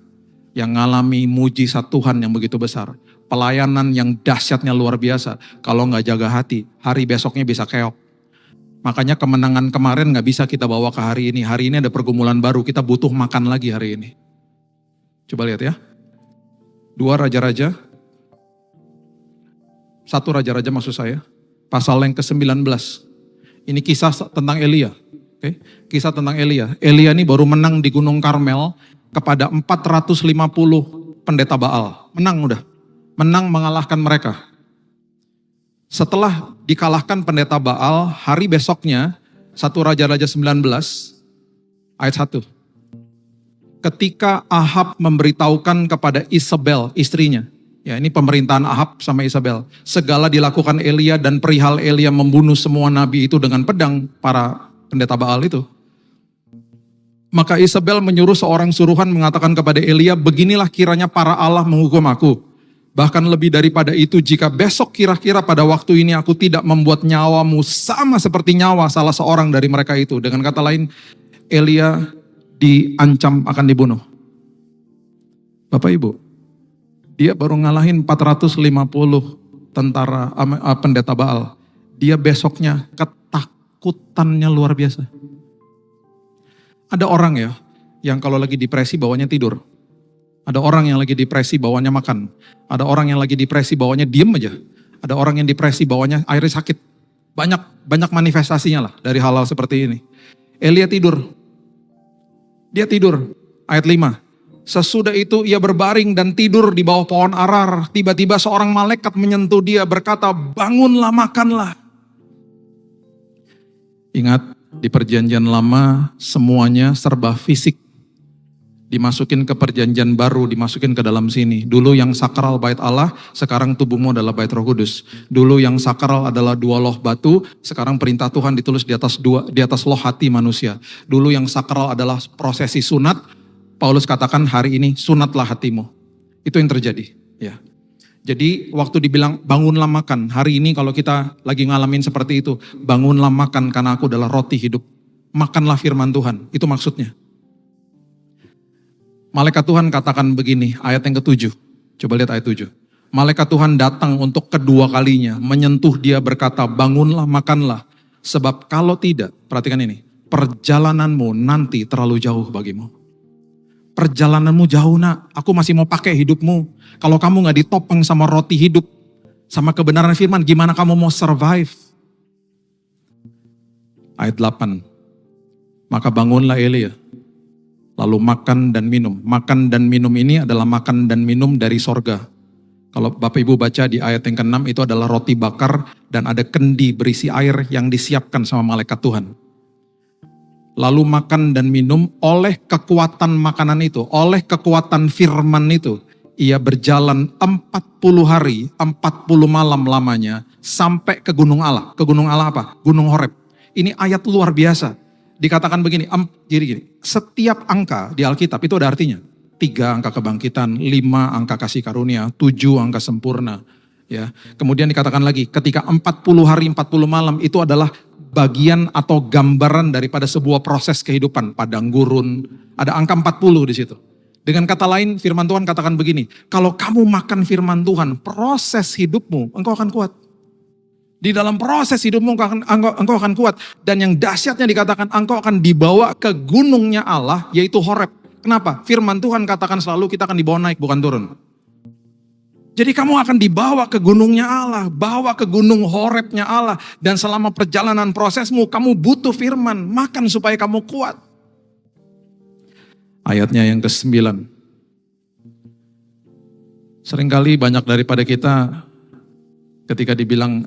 yang ngalami mujizat Tuhan yang begitu besar. Pelayanan yang dahsyatnya luar biasa. Kalau gak jaga hati, hari besoknya bisa keok. Makanya kemenangan kemarin gak bisa kita bawa ke hari ini. Hari ini ada pergumulan baru, kita butuh makan lagi hari ini. Coba lihat ya. 2 Raja-Raja. 1 Raja-Raja maksud saya. Pasal yang ke-19. Ini kisah tentang Elia. Oke, kisah tentang Elia. Elia ini baru menang di Gunung Karmel kepada 450 pendeta Baal. Menang mengalahkan mereka. Setelah dikalahkan pendeta Baal, hari besoknya 1 Raja-Raja 19 ayat 1. Ketika Ahab memberitahukan kepada Isabel istrinya. Ya, ini pemerintahan Ahab sama Isabel. Segala dilakukan Elia dan perihal Elia membunuh semua nabi itu dengan pedang para pendeta Baal itu. Maka Isabel menyuruh seorang suruhan mengatakan kepada Elia, beginilah kiranya para Allah menghukum aku. Bahkan lebih daripada itu, jika besok kira-kira pada waktu ini aku tidak membuat nyawamu sama seperti nyawa salah seorang dari mereka itu. Dengan kata lain, Elia diancam akan dibunuh. Bapak Ibu, dia baru ngalahin 450 tentara pendeta Baal. Dia besoknya ketakutannya luar biasa. Ada orang ya, yang kalau lagi depresi bawanya tidur. Ada orang yang lagi depresi bawanya makan. Ada orang yang lagi depresi bawanya diem aja. Ada orang yang depresi bawanya akhirnya sakit. Banyak manifestasinya lah dari hal-hal seperti ini. Elia tidur. Dia tidur. Ayat 5. Sesudah itu ia berbaring dan tidur di bawah pohon arar. Tiba-tiba seorang malaikat menyentuh dia berkata, bangunlah makanlah. Ingat, di perjanjian lama semuanya serba fisik. Dimasukin ke perjanjian baru, dimasukin ke dalam sini. Dulu yang sakral bait Allah, sekarang tubuhmu adalah bait Roh Kudus. Dulu yang sakral adalah 2 loh batu, sekarang perintah Tuhan ditulis di atas loh hati manusia. Dulu yang sakral adalah prosesi sunat, Paulus katakan hari ini sunatlah hatimu. Itu yang terjadi, ya. Jadi waktu dibilang bangunlah makan, hari ini kalau kita lagi ngalamin seperti itu, bangunlah makan karena aku adalah roti hidup. Makanlah firman Tuhan, itu maksudnya. Malaikat Tuhan katakan begini, ayat yang ke-7. Coba lihat ayat 7. Malaikat Tuhan datang untuk kedua kalinya, menyentuh dia berkata, bangunlah makanlah. Sebab kalau tidak, perhatikan ini, perjalananmu nanti terlalu jauh bagimu. Perjalananmu jauh nak, aku masih mau pakai hidupmu. Kalau kamu gak ditopang sama roti hidup, sama kebenaran firman, gimana kamu mau survive? Ayat 8. Maka bangunlah Elia. Lalu makan dan minum. Makan dan minum ini adalah makan dan minum dari sorga. Kalau Bapak Ibu baca di ayat yang ke-6 itu adalah roti bakar dan ada kendi berisi air yang disiapkan sama malaikat Tuhan. Lalu makan dan minum oleh kekuatan makanan itu, oleh kekuatan firman itu. Ia berjalan 40 hari, 40 malam lamanya sampai ke Gunung Allah. Ke Gunung Allah apa? Gunung Horeb. Ini ayat luar biasa. Dikatakan begini, gini, setiap angka di Alkitab itu ada artinya. 3 angka kebangkitan, 5 angka kasih karunia, 7 angka sempurna. Ya. Kemudian dikatakan lagi, ketika 40 hari 40 malam itu adalah bagian atau gambaran daripada sebuah proses kehidupan. Padang gurun, ada angka 40 di situ. Dengan kata lain firman Tuhan katakan begini, kalau kamu makan firman Tuhan, proses hidupmu engkau akan kuat. Di dalam proses hidupmu engkau akan kuat. Dan yang dahsyatnya dikatakan engkau akan dibawa ke gunungnya Allah, yaitu Horeb. Kenapa? Firman Tuhan katakan selalu kita akan dibawa naik, bukan turun. Jadi kamu akan dibawa ke gunungnya Allah, bawa ke gunung Horebnya Allah. Dan selama perjalanan prosesmu, kamu butuh firman, makan supaya kamu kuat. Ayatnya yang ke-9. Seringkali banyak daripada kita ketika dibilang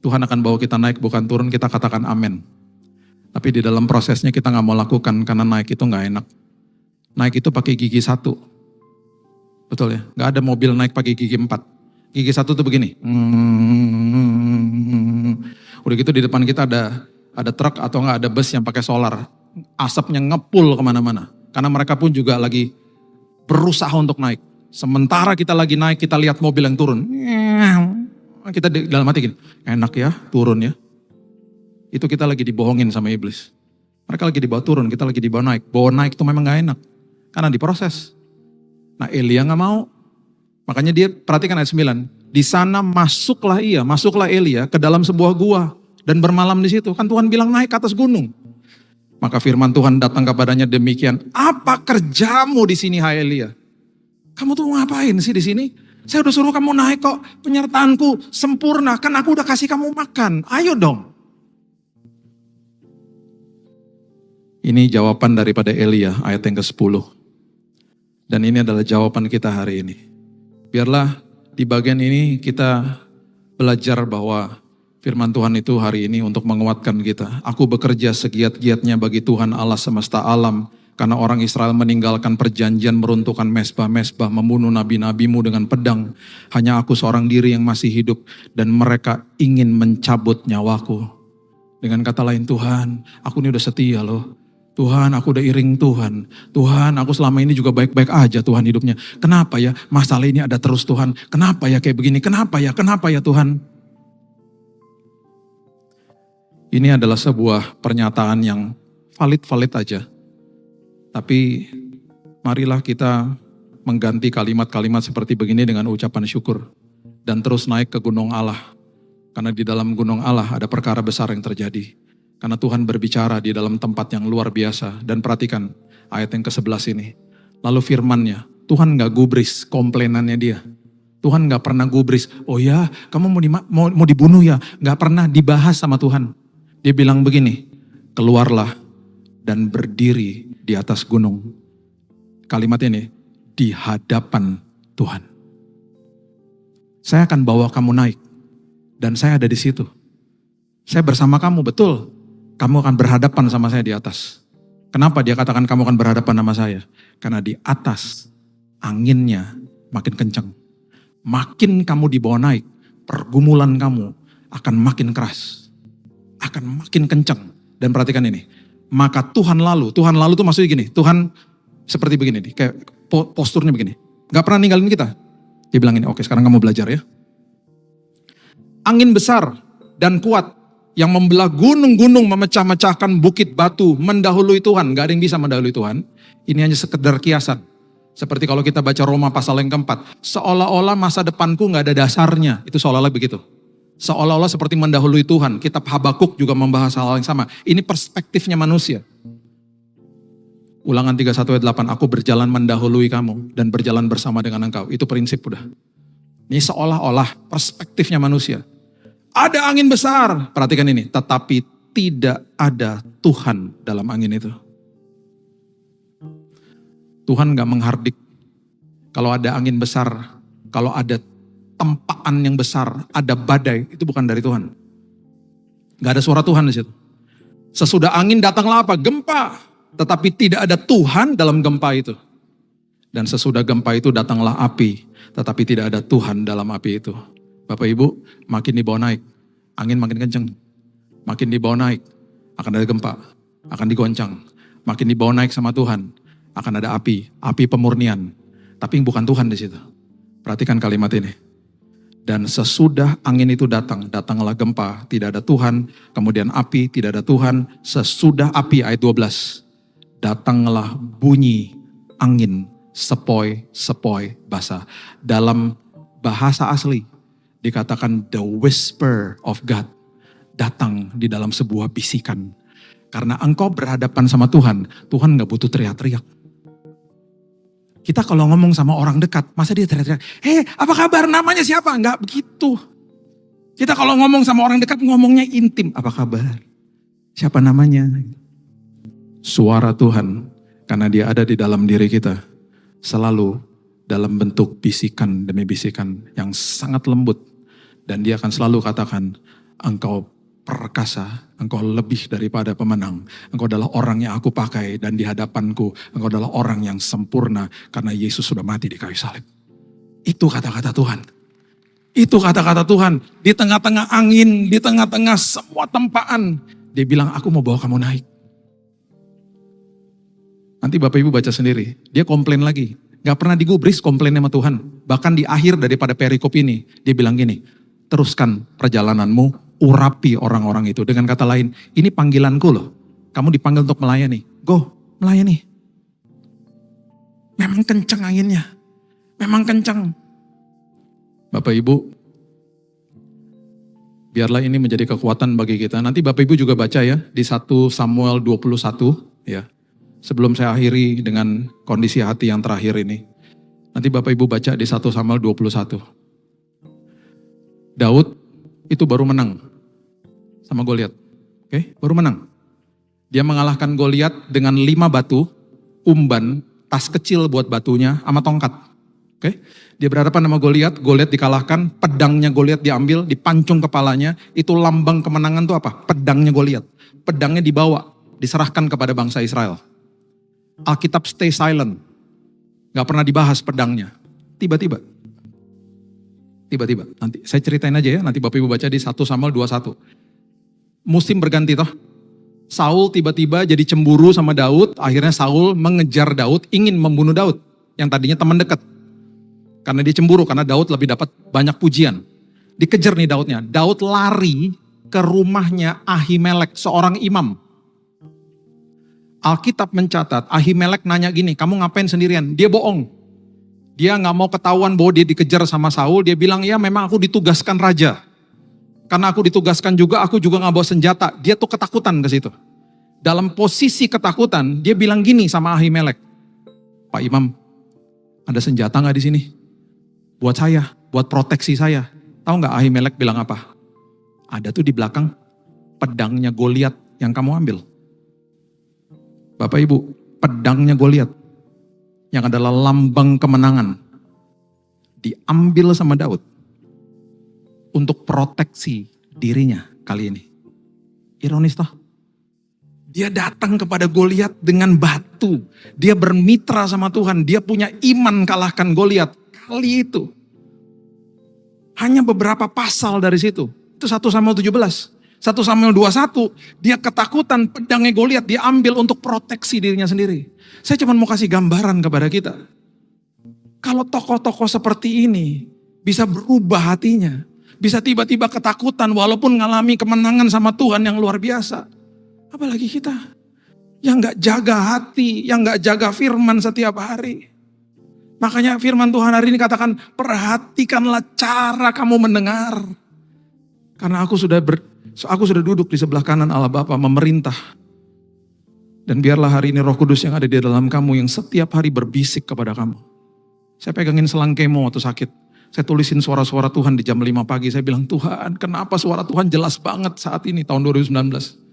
Tuhan akan bawa kita naik bukan turun, kita katakan amin. Tapi di dalam prosesnya kita gak mau lakukan karena naik itu gak enak. Naik itu pakai gigi 1. Betul ya? Gak ada mobil naik pakai gigi 4. Gigi 1 tuh begini. Udah gitu di depan kita ada truk atau gak ada bus yang pakai solar. Asapnya ngepul kemana-mana. Karena mereka pun juga lagi berusaha untuk naik. Sementara kita lagi naik, kita lihat mobil yang turun. Kita dalam hati gini, enak ya turun ya. Itu kita lagi dibohongin sama iblis. Mereka lagi dibawa turun, kita lagi dibawa naik. Bawa naik itu memang gak enak. Karena diproses. Nah Elia gak mau. Makanya dia perhatikan ayat 9. Di sana masuklah Elia ke dalam sebuah gua. Dan bermalam di situ. Kan Tuhan bilang naik ke atas gunung. Maka firman Tuhan datang kepadanya demikian. Apa kerjamu di sini hai Elia? Kamu tuh ngapain sih di sini? Saya udah suruh kamu naik kok, penyertaanku sempurna, kan aku udah kasih kamu makan, ayo dong. Ini jawaban daripada Elia, ayat yang ke-10. Dan ini adalah jawaban kita hari ini. Biarlah di bagian ini kita belajar bahwa firman Tuhan itu hari ini untuk menguatkan kita. Aku bekerja segiat-giatnya bagi Tuhan Allah semesta alam. Karena orang Israel meninggalkan perjanjian, meruntuhkan mezbah-mezbah, membunuh nabi-nabimu dengan pedang. Hanya aku seorang diri yang masih hidup dan mereka ingin mencabut nyawaku. Dengan kata lain, Tuhan, aku ini udah setia loh. Tuhan, aku udah iring Tuhan. Tuhan, aku selama ini juga baik-baik aja Tuhan hidupnya. Kenapa ya masalah ini ada terus Tuhan? Kenapa ya kayak begini? Kenapa ya Tuhan? Ini adalah sebuah pernyataan yang valid-valid aja. Tapi marilah kita mengganti kalimat-kalimat seperti begini dengan ucapan syukur. Dan terus naik ke gunung Allah. Karena di dalam gunung Allah ada perkara besar yang terjadi. Karena Tuhan berbicara di dalam tempat yang luar biasa. Dan perhatikan ayat yang ke-11 ini. Lalu firman-Nya, Tuhan gak gubris komplainannya dia. Tuhan gak pernah gubris, oh ya kamu mau dibunuh ya. Gak pernah dibahas sama Tuhan. Dia bilang begini, keluarlah dan berdiri di atas gunung. Kalimat ini, di hadapan Tuhan. Saya akan bawa kamu naik. Dan saya ada di situ. Saya bersama kamu, betul. Kamu akan berhadapan sama saya di atas. Kenapa dia katakan kamu akan berhadapan sama saya? Karena di atas anginnya makin kencang. Makin kamu dibawa naik, pergumulan kamu akan makin keras. Akan makin kencang. Dan perhatikan ini, maka Tuhan lalu itu maksudnya gini, Tuhan seperti begini nih, kayak posturnya begini. Gak pernah ninggalin kita. Dia bilang ini, oke sekarang kamu belajar ya. Angin besar dan kuat yang membelah gunung-gunung, memecah-mecahkan bukit batu, mendahului Tuhan. Gak ada yang bisa mendahului Tuhan. Ini hanya sekedar kiasan. Seperti kalau kita baca Roma pasal yang keempat. Seolah-olah masa depanku gak ada dasarnya. Itu seolah-olah begitu. Seolah-olah seperti mendahului Tuhan. Kitab Habakuk juga membahas hal yang sama. Ini perspektifnya manusia. Ulangan 31 ayat 8. Aku berjalan mendahului kamu dan berjalan bersama dengan engkau. Itu prinsip udah. Ini seolah-olah perspektifnya manusia. Ada angin besar. Perhatikan ini. Tetapi tidak ada Tuhan dalam angin itu. Tuhan gak menghardik. Kalau ada angin besar. Kalau ada tempaan yang besar, ada badai, itu bukan dari Tuhan. Gak ada suara Tuhan di situ. Sesudah angin datanglah apa? Gempa. Tetapi tidak ada Tuhan dalam gempa itu. Dan sesudah gempa itu datanglah api. Tetapi tidak ada Tuhan dalam api itu. Bapak Ibu, makin dibawa naik, angin makin kencang. Makin dibawa naik, akan ada gempa, akan digoncang. Makin dibawa naik sama Tuhan, akan ada api pemurnian. Tapi bukan Tuhan di situ. Perhatikan kalimat ini. Dan sesudah angin itu datanglah gempa, tidak ada Tuhan. Kemudian api, tidak ada Tuhan. Sesudah api, ayat 12. Datanglah bunyi angin, sepoi-sepoi basah. Dalam bahasa asli, dikatakan the whisper of God. Datang di dalam sebuah bisikan. Karena engkau berhadapan sama Tuhan, Tuhan gak butuh teriak-teriak. Kita kalau ngomong sama orang dekat, masa dia teriak-teriak, hei apa kabar, namanya siapa? Enggak begitu. Kita kalau ngomong sama orang dekat, ngomongnya intim. Apa kabar? Siapa namanya? Suara Tuhan, karena dia ada di dalam diri kita, selalu dalam bentuk bisikan demi bisikan yang sangat lembut. Dan dia akan selalu katakan, engkau perkasa, engkau lebih daripada pemenang. Engkau adalah orang yang aku pakai dan di hadapanku engkau adalah orang yang sempurna karena Yesus sudah mati di kayu salib. Itu kata-kata Tuhan. Itu kata-kata Tuhan. Di tengah-tengah angin, di tengah-tengah semua tempaan. Dia bilang, aku mau bawa kamu naik. Nanti Bapak Ibu baca sendiri. Dia komplain lagi. Gak pernah digubris komplain sama Tuhan. Bahkan di akhir daripada perikop ini, dia bilang gini, teruskan perjalananmu, urapi orang-orang itu. Dengan kata lain, ini panggilanku loh. Kamu dipanggil untuk melayani. Go, melayani. Memang kencang anginnya. Memang kencang. Bapak Ibu, biarlah ini menjadi kekuatan bagi kita. Nanti Bapak Ibu juga baca ya, di 1 Samuel 21 ya. Sebelum saya akhiri dengan kondisi hati yang terakhir ini. Nanti Bapak Ibu baca di 1 Samuel 21. Daud itu baru menang sama Goliat. Oke, baru menang. Dia mengalahkan Goliat dengan 5 batu, umban, tas kecil buat batunya, sama tongkat. Oke, dia berhadapan sama Goliat, Goliat dikalahkan, pedangnya Goliat diambil, dipancung kepalanya, itu lambang kemenangan tuh apa? Pedangnya Goliat. Pedangnya dibawa, diserahkan kepada bangsa Israel. Alkitab stay silent. Gak pernah dibahas pedangnya. Tiba-tiba, nanti saya ceritain aja ya, nanti Bapak Ibu baca di 1 Samuel 21. Musim berganti toh. Saul tiba-tiba jadi cemburu sama Daud, akhirnya Saul mengejar Daud, ingin membunuh Daud, yang tadinya teman dekat. Karena dia cemburu, karena Daud lebih dapat banyak pujian. Dikejar nih Daudnya, Daud lari ke rumahnya Ahimelek, seorang imam. Alkitab mencatat, Ahimelek nanya gini, kamu ngapain sendirian? Dia bohong. Dia gak mau ketahuan bahwa dia dikejar sama Saul. Dia bilang, ya memang aku ditugaskan raja. Karena aku ditugaskan juga, aku juga gak bawa senjata. Dia tuh ketakutan ke situ. Dalam posisi ketakutan, dia bilang gini sama Ahimelek. Pak Imam, ada senjata gak di sini? Buat saya, buat proteksi saya. Tahu gak Ahimelek bilang apa? Ada tuh di belakang pedangnya Goliat yang kamu ambil. Bapak Ibu, pedangnya Goliat yang adalah lambang kemenangan diambil sama Daud untuk proteksi dirinya kali ini. Ironis toh. Dia datang kepada Goliat dengan batu. Dia bermitra sama Tuhan. Dia punya iman kalahkan Goliat. Kali itu. Hanya beberapa pasal dari situ. Itu 1 Samuel 17. 1 Samuel 21. Dia ketakutan pedangnya Goliat. Dia ambil untuk proteksi dirinya sendiri. Saya cuma mau kasih gambaran kepada kita. Kalau tokoh-tokoh seperti ini bisa berubah hatinya. Bisa tiba-tiba ketakutan walaupun ngalami kemenangan sama Tuhan yang luar biasa. Apalagi kita yang gak jaga hati, yang gak jaga firman setiap hari. Makanya firman Tuhan hari ini katakan, perhatikanlah cara kamu mendengar. Karena aku sudah duduk di sebelah kanan Allah Bapa memerintah. Dan biarlah hari ini Roh Kudus yang ada di dalam kamu yang setiap hari berbisik kepada kamu. Saya pegangin selang kemo waktu sakit. Saya tulisin suara-suara Tuhan di jam 5 pagi. Saya bilang, Tuhan kenapa suara Tuhan jelas banget saat ini tahun 2019.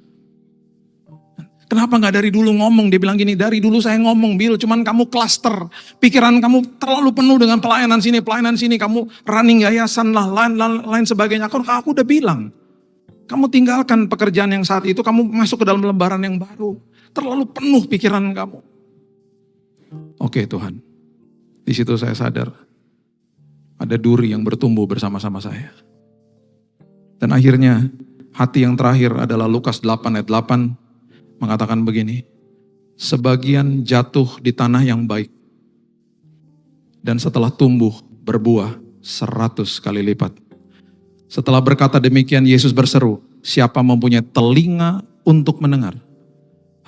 Kenapa gak dari dulu ngomong? Dia bilang gini, dari dulu saya ngomong, Bill, cuman kamu klaster. Pikiran kamu terlalu penuh dengan pelayanan sini, kamu running yayasan lah, lain sebagainya. Aku udah bilang, kamu tinggalkan pekerjaan yang saat itu, kamu masuk ke dalam lembaran yang baru. Terlalu penuh pikiran kamu. Oke Tuhan, di situ saya sadar, ada duri yang bertumbuh bersama-sama saya. Dan akhirnya, hati yang terakhir adalah Lukas 8 ayat 8, mengatakan begini, sebagian jatuh di tanah yang baik, dan setelah tumbuh berbuah 100 kali lipat. Setelah berkata demikian, Yesus berseru, siapa mempunyai telinga untuk mendengar,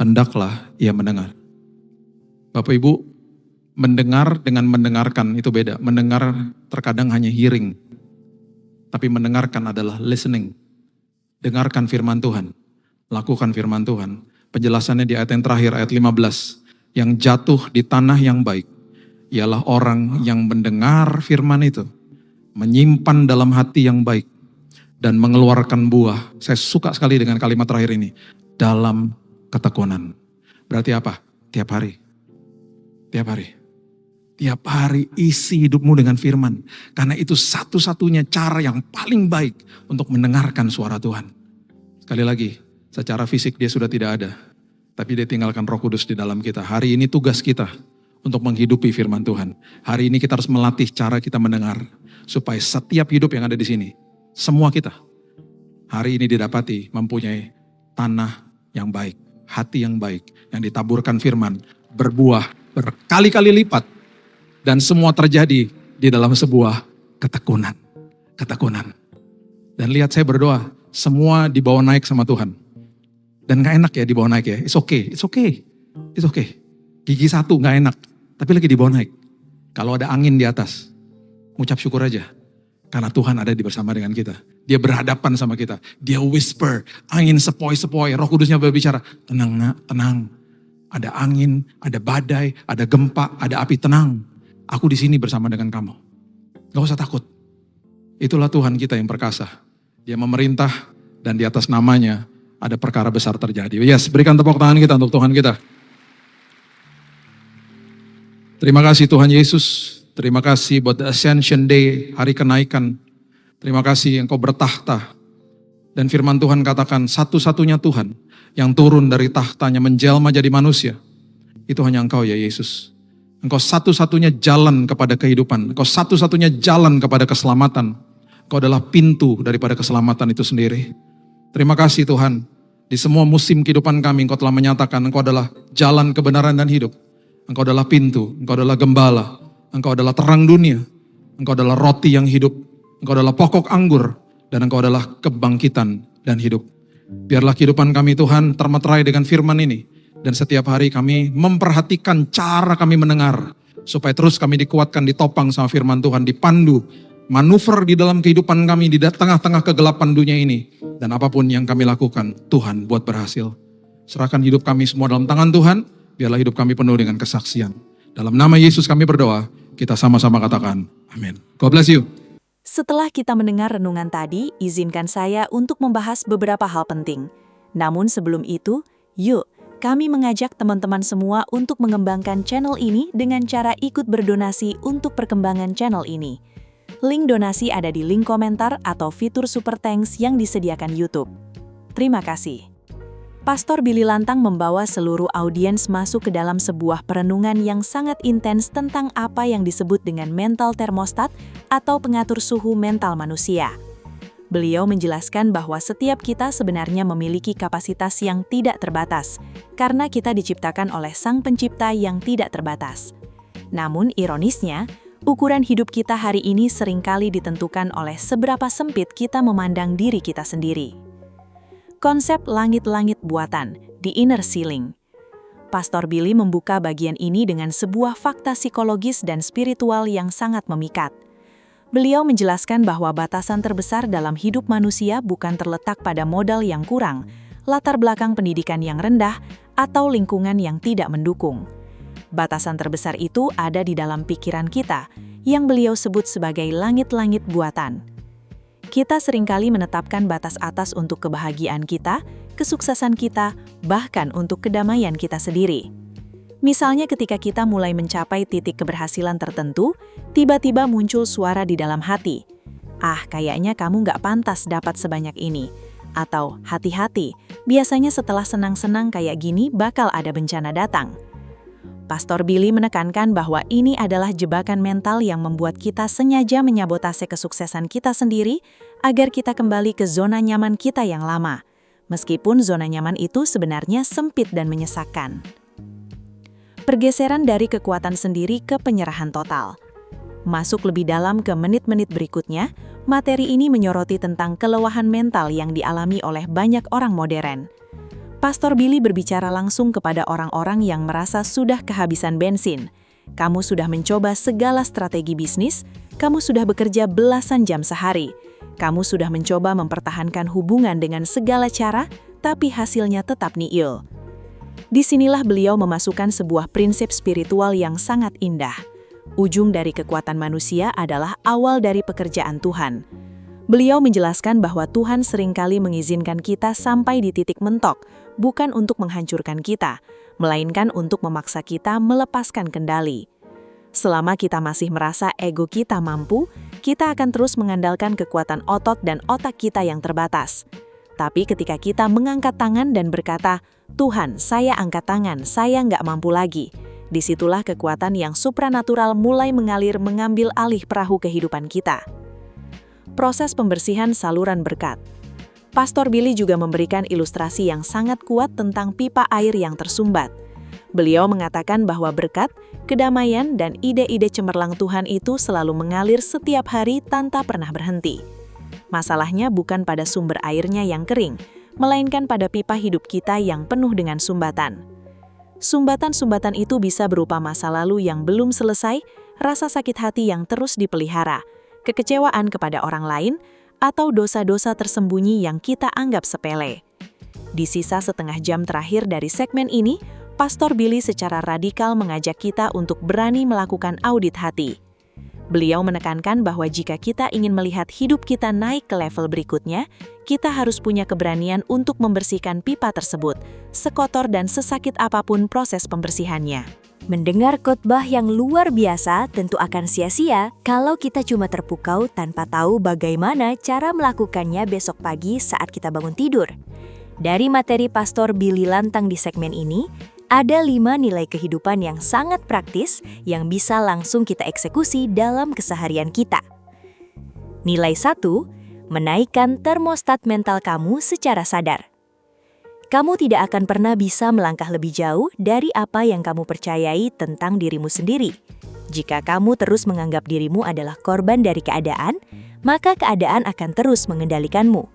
hendaklah ia mendengar. Bapak Ibu, mendengar dengan mendengarkan itu beda. Mendengar terkadang hanya hearing, tapi mendengarkan adalah listening. Dengarkan firman Tuhan, lakukan firman Tuhan. Penjelasannya di ayat yang terakhir, ayat 15. Yang jatuh di tanah yang baik, ialah orang yang mendengar firman itu, menyimpan dalam hati yang baik, dan mengeluarkan buah. Saya suka sekali dengan kalimat terakhir ini, dalam ketekunan. Berarti apa? Tiap hari. Tiap hari. Tiap hari isi hidupmu dengan firman. Karena itu satu-satunya cara yang paling baik untuk mendengarkan suara Tuhan. Sekali lagi, secara fisik dia sudah tidak ada. Tapi dia tinggalkan Roh Kudus di dalam kita. Hari ini tugas kita untuk menghidupi firman Tuhan. Hari ini kita harus melatih cara kita mendengar. Supaya setiap hidup yang ada di sini, semua kita, hari ini didapati mempunyai tanah yang baik. Hati yang baik. Yang ditaburkan firman. Berbuah berkali-kali lipat. Dan semua terjadi di dalam sebuah ketekunan. Ketekunan. Dan lihat saya berdoa, semua dibawa naik sama Tuhan. Dan gak enak ya dibawa naik ya. It's okay. Gigi satu gak enak. Tapi lagi dibawa naik. Kalau ada angin di atas, ngucap syukur aja. Karena Tuhan ada di bersama dengan kita. Dia berhadapan sama kita. Dia whisper, angin sepoi-sepoi. Roh Kudusnya berbicara, tenang nak, tenang. Ada angin, ada badai, ada gempa, ada api, tenang. Aku di sini bersama dengan kamu. Gak usah takut. Itulah Tuhan kita yang perkasa. Dia memerintah dan di atas namanya ada perkara besar terjadi. Yes, berikan tepuk tangan kita untuk Tuhan kita. Terima kasih Tuhan Yesus. Terima kasih buat the Ascension Day, hari kenaikan. Terima kasih Engkau bertahta. Dan firman Tuhan katakan satu-satunya Tuhan yang turun dari tahtanya menjelma jadi manusia. Itu hanya Engkau ya Yesus. Engkau satu-satunya jalan kepada kehidupan. Engkau satu-satunya jalan kepada keselamatan. Engkau adalah pintu daripada keselamatan itu sendiri. Terima kasih Tuhan, di semua musim kehidupan kami Engkau telah menyatakan Engkau adalah jalan kebenaran dan hidup. Engkau adalah pintu, Engkau adalah gembala, Engkau adalah terang dunia, Engkau adalah roti yang hidup, Engkau adalah pokok anggur, dan Engkau adalah kebangkitan dan hidup. Biarlah kehidupan kami Tuhan termeterai dengan firman ini, dan setiap hari kami memperhatikan cara kami mendengar, supaya terus kami dikuatkan, ditopang sama firman Tuhan, dipandu, manuver di dalam kehidupan kami di tengah-tengah kegelapan dunia ini. Dan apapun yang kami lakukan, Tuhan buat berhasil. Serahkan hidup kami semua dalam tangan Tuhan, biarlah hidup kami penuh dengan kesaksian. Dalam nama Yesus kami berdoa, kita sama-sama katakan, amin. God bless you. Setelah kita mendengar renungan tadi, izinkan saya untuk membahas beberapa hal penting. Namun sebelum itu, yuk kami mengajak teman-teman semua untuk mengembangkan channel ini dengan cara ikut berdonasi untuk perkembangan channel ini. Link donasi ada di link komentar atau fitur Super Thanks yang disediakan YouTube. Terima kasih. Pastor Billy Lantang membawa seluruh audiens masuk ke dalam sebuah perenungan yang sangat intens tentang apa yang disebut dengan mental termostat atau pengatur suhu mental manusia. Beliau menjelaskan bahwa setiap kita sebenarnya memiliki kapasitas yang tidak terbatas, karena kita diciptakan oleh Sang Pencipta yang tidak terbatas. Namun ironisnya, ukuran hidup kita hari ini seringkali ditentukan oleh seberapa sempit kita memandang diri kita sendiri. Konsep langit-langit buatan, the inner ceiling. Pastor Billy membuka bagian ini dengan sebuah fakta psikologis dan spiritual yang sangat memikat. Beliau menjelaskan bahwa batasan terbesar dalam hidup manusia bukan terletak pada modal yang kurang, latar belakang pendidikan yang rendah, atau lingkungan yang tidak mendukung. Batasan terbesar itu ada di dalam pikiran kita, yang beliau sebut sebagai langit-langit buatan. Kita seringkali menetapkan batas atas untuk kebahagiaan kita, kesuksesan kita, bahkan untuk kedamaian kita sendiri. Misalnya ketika kita mulai mencapai titik keberhasilan tertentu, tiba-tiba muncul suara di dalam hati. Kayaknya kamu nggak pantas dapat sebanyak ini. Atau, hati-hati, biasanya setelah senang-senang kayak gini bakal ada bencana datang. Pastor Billy menekankan bahwa ini adalah jebakan mental yang membuat kita sengaja menyabotase kesuksesan kita sendiri agar kita kembali ke zona nyaman kita yang lama, meskipun zona nyaman itu sebenarnya sempit dan menyesakkan. Pergeseran dari kekuatan sendiri ke penyerahan total. Masuk lebih dalam ke menit-menit berikutnya, materi ini menyoroti tentang kelelahan mental yang dialami oleh banyak orang modern. Pastor Billy berbicara langsung kepada orang-orang yang merasa sudah kehabisan bensin. Kamu sudah mencoba segala strategi bisnis, kamu sudah bekerja belasan jam sehari, kamu sudah mencoba mempertahankan hubungan dengan segala cara, tapi hasilnya tetap nihil. Disinilah beliau memasukkan sebuah prinsip spiritual yang sangat indah. Ujung dari kekuatan manusia adalah awal dari pekerjaan Tuhan. Beliau menjelaskan bahwa Tuhan seringkali mengizinkan kita sampai di titik mentok, bukan untuk menghancurkan kita, melainkan untuk memaksa kita melepaskan kendali. Selama kita masih merasa ego kita mampu, kita akan terus mengandalkan kekuatan otot dan otak kita yang terbatas. Tapi ketika kita mengangkat tangan dan berkata, Tuhan, saya angkat tangan, saya nggak mampu lagi. Disitulah kekuatan yang supranatural mulai mengalir mengambil alih perahu kehidupan kita. Proses pembersihan saluran berkat. Pastor Billy juga memberikan ilustrasi yang sangat kuat tentang pipa air yang tersumbat. Beliau mengatakan bahwa berkat, kedamaian, dan ide-ide cemerlang Tuhan itu selalu mengalir setiap hari tanpa pernah berhenti. Masalahnya bukan pada sumber airnya yang kering, melainkan pada pipa hidup kita yang penuh dengan sumbatan. Sumbatan-sumbatan itu bisa berupa masa lalu yang belum selesai, rasa sakit hati yang terus dipelihara, kekecewaan kepada orang lain, atau dosa-dosa tersembunyi yang kita anggap sepele. Di sisa setengah jam terakhir dari segmen ini, Pastor Billy secara radikal mengajak kita untuk berani melakukan audit hati. Beliau menekankan bahwa jika kita ingin melihat hidup kita naik ke level berikutnya, kita harus punya keberanian untuk membersihkan pipa tersebut, sekotor dan sesakit apapun proses pembersihannya. Mendengar khotbah yang luar biasa tentu akan sia-sia kalau kita cuma terpukau tanpa tahu bagaimana cara melakukannya besok pagi saat kita bangun tidur. Dari materi Pastor Billy Lantang di segmen ini, ada 5 nilai kehidupan yang sangat praktis yang bisa langsung kita eksekusi dalam keseharian kita. Nilai 1, menaikkan termostat mental kamu secara sadar. Kamu tidak akan pernah bisa melangkah lebih jauh dari apa yang kamu percayai tentang dirimu sendiri. Jika kamu terus menganggap dirimu adalah korban dari keadaan, maka keadaan akan terus mengendalikanmu.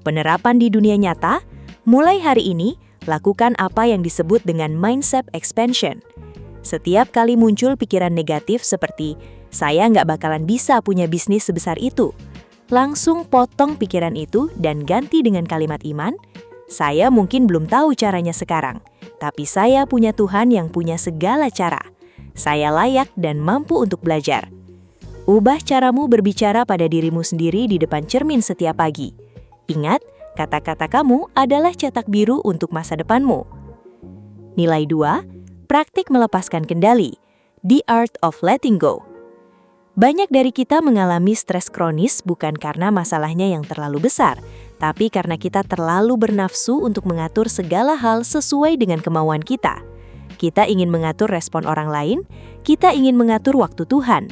Penerapan di dunia nyata, mulai hari ini, lakukan apa yang disebut dengan mindset expansion. Setiap kali muncul pikiran negatif seperti, saya nggak bakalan bisa punya bisnis sebesar itu, langsung potong pikiran itu dan ganti dengan kalimat iman, saya mungkin belum tahu caranya sekarang, tapi saya punya Tuhan yang punya segala cara. Saya layak dan mampu untuk belajar. Ubah caramu berbicara pada dirimu sendiri di depan cermin setiap pagi. Ingat, kata-kata kamu adalah cetak biru untuk masa depanmu. Nilai 2, praktik melepaskan kendali. The art of letting go. Banyak dari kita mengalami stres kronis bukan karena masalahnya yang terlalu besar, tapi karena kita terlalu bernafsu untuk mengatur segala hal sesuai dengan kemauan kita. Kita ingin mengatur respon orang lain, kita ingin mengatur waktu Tuhan.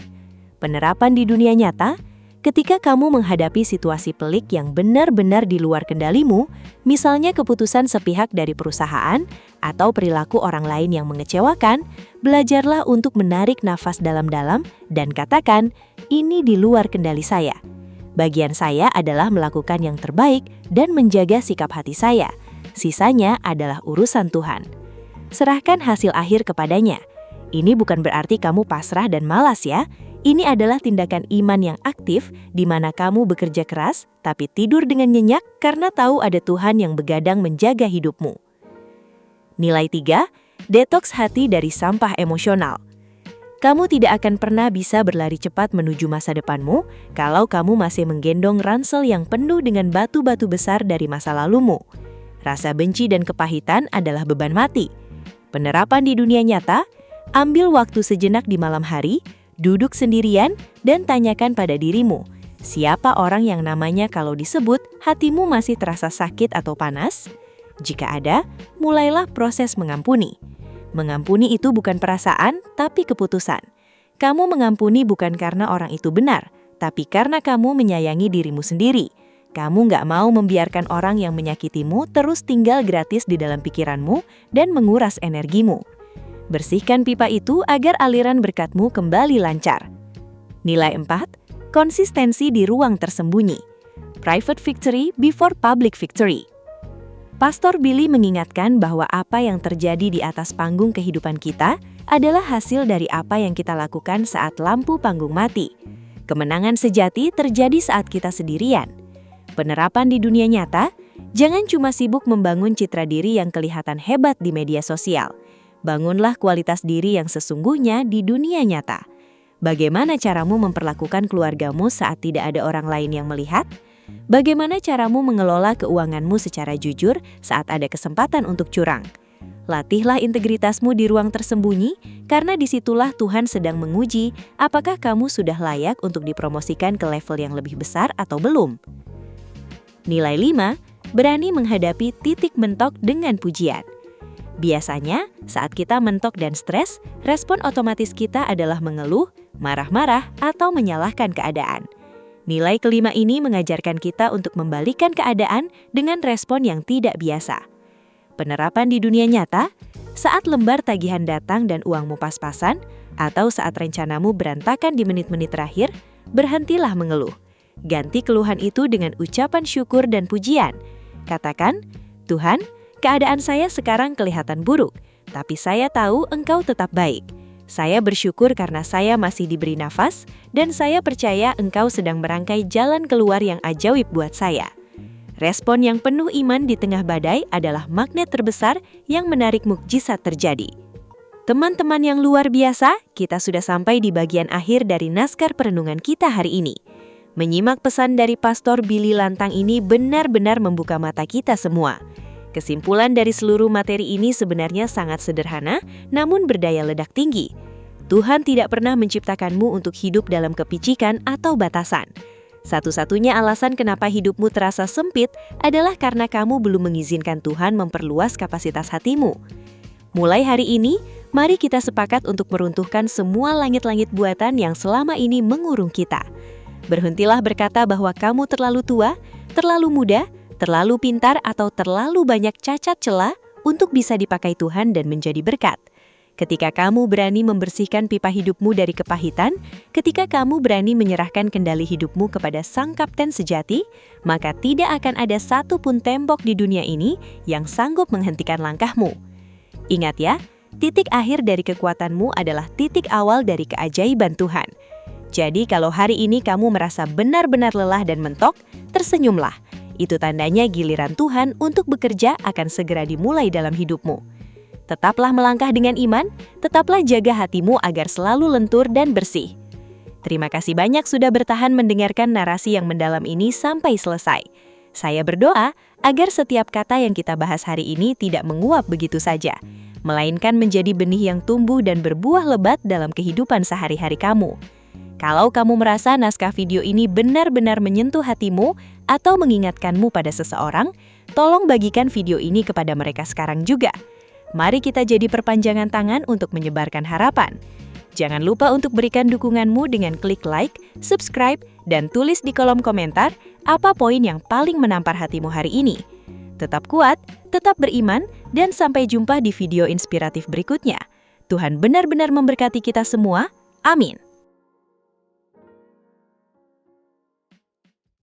Penerapan di dunia nyata, ketika kamu menghadapi situasi pelik yang benar-benar di luar kendalimu, misalnya keputusan sepihak dari perusahaan atau perilaku orang lain yang mengecewakan, belajarlah untuk menarik nafas dalam-dalam dan katakan, "Ini di luar kendali saya." Bagian saya adalah melakukan yang terbaik dan menjaga sikap hati saya. Sisanya adalah urusan Tuhan. Serahkan hasil akhir kepadanya. Ini bukan berarti kamu pasrah dan malas ya. Ini adalah tindakan iman yang aktif di mana kamu bekerja keras tapi tidur dengan nyenyak karena tahu ada Tuhan yang begadang menjaga hidupmu. Nilai 3, detoks hati dari sampah emosional. Kamu tidak akan pernah bisa berlari cepat menuju masa depanmu kalau kamu masih menggendong ransel yang penuh dengan batu-batu besar dari masa lalumu. Rasa benci dan kepahitan adalah beban mati. Penerapan di dunia nyata, ambil waktu sejenak di malam hari, duduk sendirian, dan tanyakan pada dirimu, siapa orang yang namanya kalau disebut hatimu masih terasa sakit atau panas? Jika ada, mulailah proses mengampuni. Mengampuni itu bukan perasaan, tapi keputusan. Kamu mengampuni bukan karena orang itu benar, tapi karena kamu menyayangi dirimu sendiri. Kamu nggak mau membiarkan orang yang menyakitimu terus tinggal gratis di dalam pikiranmu dan menguras energimu. Bersihkan pipa itu agar aliran berkatmu kembali lancar. Nilai 4, konsistensi di ruang tersembunyi. Private victory before public victory. Pastor Billy mengingatkan bahwa apa yang terjadi di atas panggung kehidupan kita adalah hasil dari apa yang kita lakukan saat lampu panggung mati. Kemenangan sejati terjadi saat kita sendirian. Penerapan di dunia nyata, jangan cuma sibuk membangun citra diri yang kelihatan hebat di media sosial. Bangunlah kualitas diri yang sesungguhnya di dunia nyata. Bagaimana caramu memperlakukan keluargamu saat tidak ada orang lain yang melihat? Bagaimana caramu mengelola keuanganmu secara jujur saat ada kesempatan untuk curang? Latihlah integritasmu di ruang tersembunyi, karena disitulah Tuhan sedang menguji apakah kamu sudah layak untuk dipromosikan ke level yang lebih besar atau belum. Nilai 5, berani menghadapi titik mentok dengan pujian. Biasanya, saat kita mentok dan stres, respon otomatis kita adalah mengeluh, marah-marah, atau menyalahkan keadaan. Nilai kelima ini mengajarkan kita untuk membalikkan keadaan dengan respon yang tidak biasa. Penerapan di dunia nyata, saat lembar tagihan datang dan uangmu pas-pasan, atau saat rencanamu berantakan di menit-menit terakhir, berhentilah mengeluh. Ganti keluhan itu dengan ucapan syukur dan pujian. Katakan, "Tuhan, keadaan saya sekarang kelihatan buruk, tapi saya tahu Engkau tetap baik. Saya bersyukur karena saya masih diberi nafas, dan saya percaya Engkau sedang merangkai jalan keluar yang ajaib buat saya." Respon yang penuh iman di tengah badai adalah magnet terbesar yang menarik mukjizat terjadi. Teman-teman yang luar biasa, kita sudah sampai di bagian akhir dari naskah perenungan kita hari ini. Menyimak pesan dari Pastor Billy Lantang ini benar-benar membuka mata kita semua. Kesimpulan dari seluruh materi ini sebenarnya sangat sederhana, namun berdaya ledak tinggi. Tuhan tidak pernah menciptakanmu untuk hidup dalam kepicikan atau batasan. Satu-satunya alasan kenapa hidupmu terasa sempit adalah karena kamu belum mengizinkan Tuhan memperluas kapasitas hatimu. Mulai hari ini, mari kita sepakat untuk meruntuhkan semua langit-langit buatan yang selama ini mengurung kita. Berhentilah berkata bahwa kamu terlalu tua, terlalu muda, terlalu pintar, atau terlalu banyak cacat celah untuk bisa dipakai Tuhan dan menjadi berkat. Ketika kamu berani membersihkan pipa hidupmu dari kepahitan, ketika kamu berani menyerahkan kendali hidupmu kepada Sang Kapten sejati, maka tidak akan ada satu pun tembok di dunia ini yang sanggup menghentikan langkahmu. Ingat ya, titik akhir dari kekuatanmu adalah titik awal dari keajaiban Tuhan. Jadi kalau hari ini kamu merasa benar-benar lelah dan mentok, tersenyumlah. Itu tandanya giliran Tuhan untuk bekerja akan segera dimulai dalam hidupmu. Tetaplah melangkah dengan iman, tetaplah jaga hatimu agar selalu lentur dan bersih. Terima kasih banyak sudah bertahan mendengarkan narasi yang mendalam ini sampai selesai. Saya berdoa agar setiap kata yang kita bahas hari ini tidak menguap begitu saja, melainkan menjadi benih yang tumbuh dan berbuah lebat dalam kehidupan sehari-hari kamu. Kalau kamu merasa naskah video ini benar-benar menyentuh hatimu atau mengingatkanmu pada seseorang, tolong bagikan video ini kepada mereka sekarang juga. Mari kita jadi perpanjangan tangan untuk menyebarkan harapan. Jangan lupa untuk berikan dukunganmu dengan klik like, subscribe, dan tulis di kolom komentar apa poin yang paling menampar hatimu hari ini. Tetap kuat, tetap beriman, dan sampai jumpa di video inspiratif berikutnya. Tuhan benar-benar memberkati kita semua. Amin.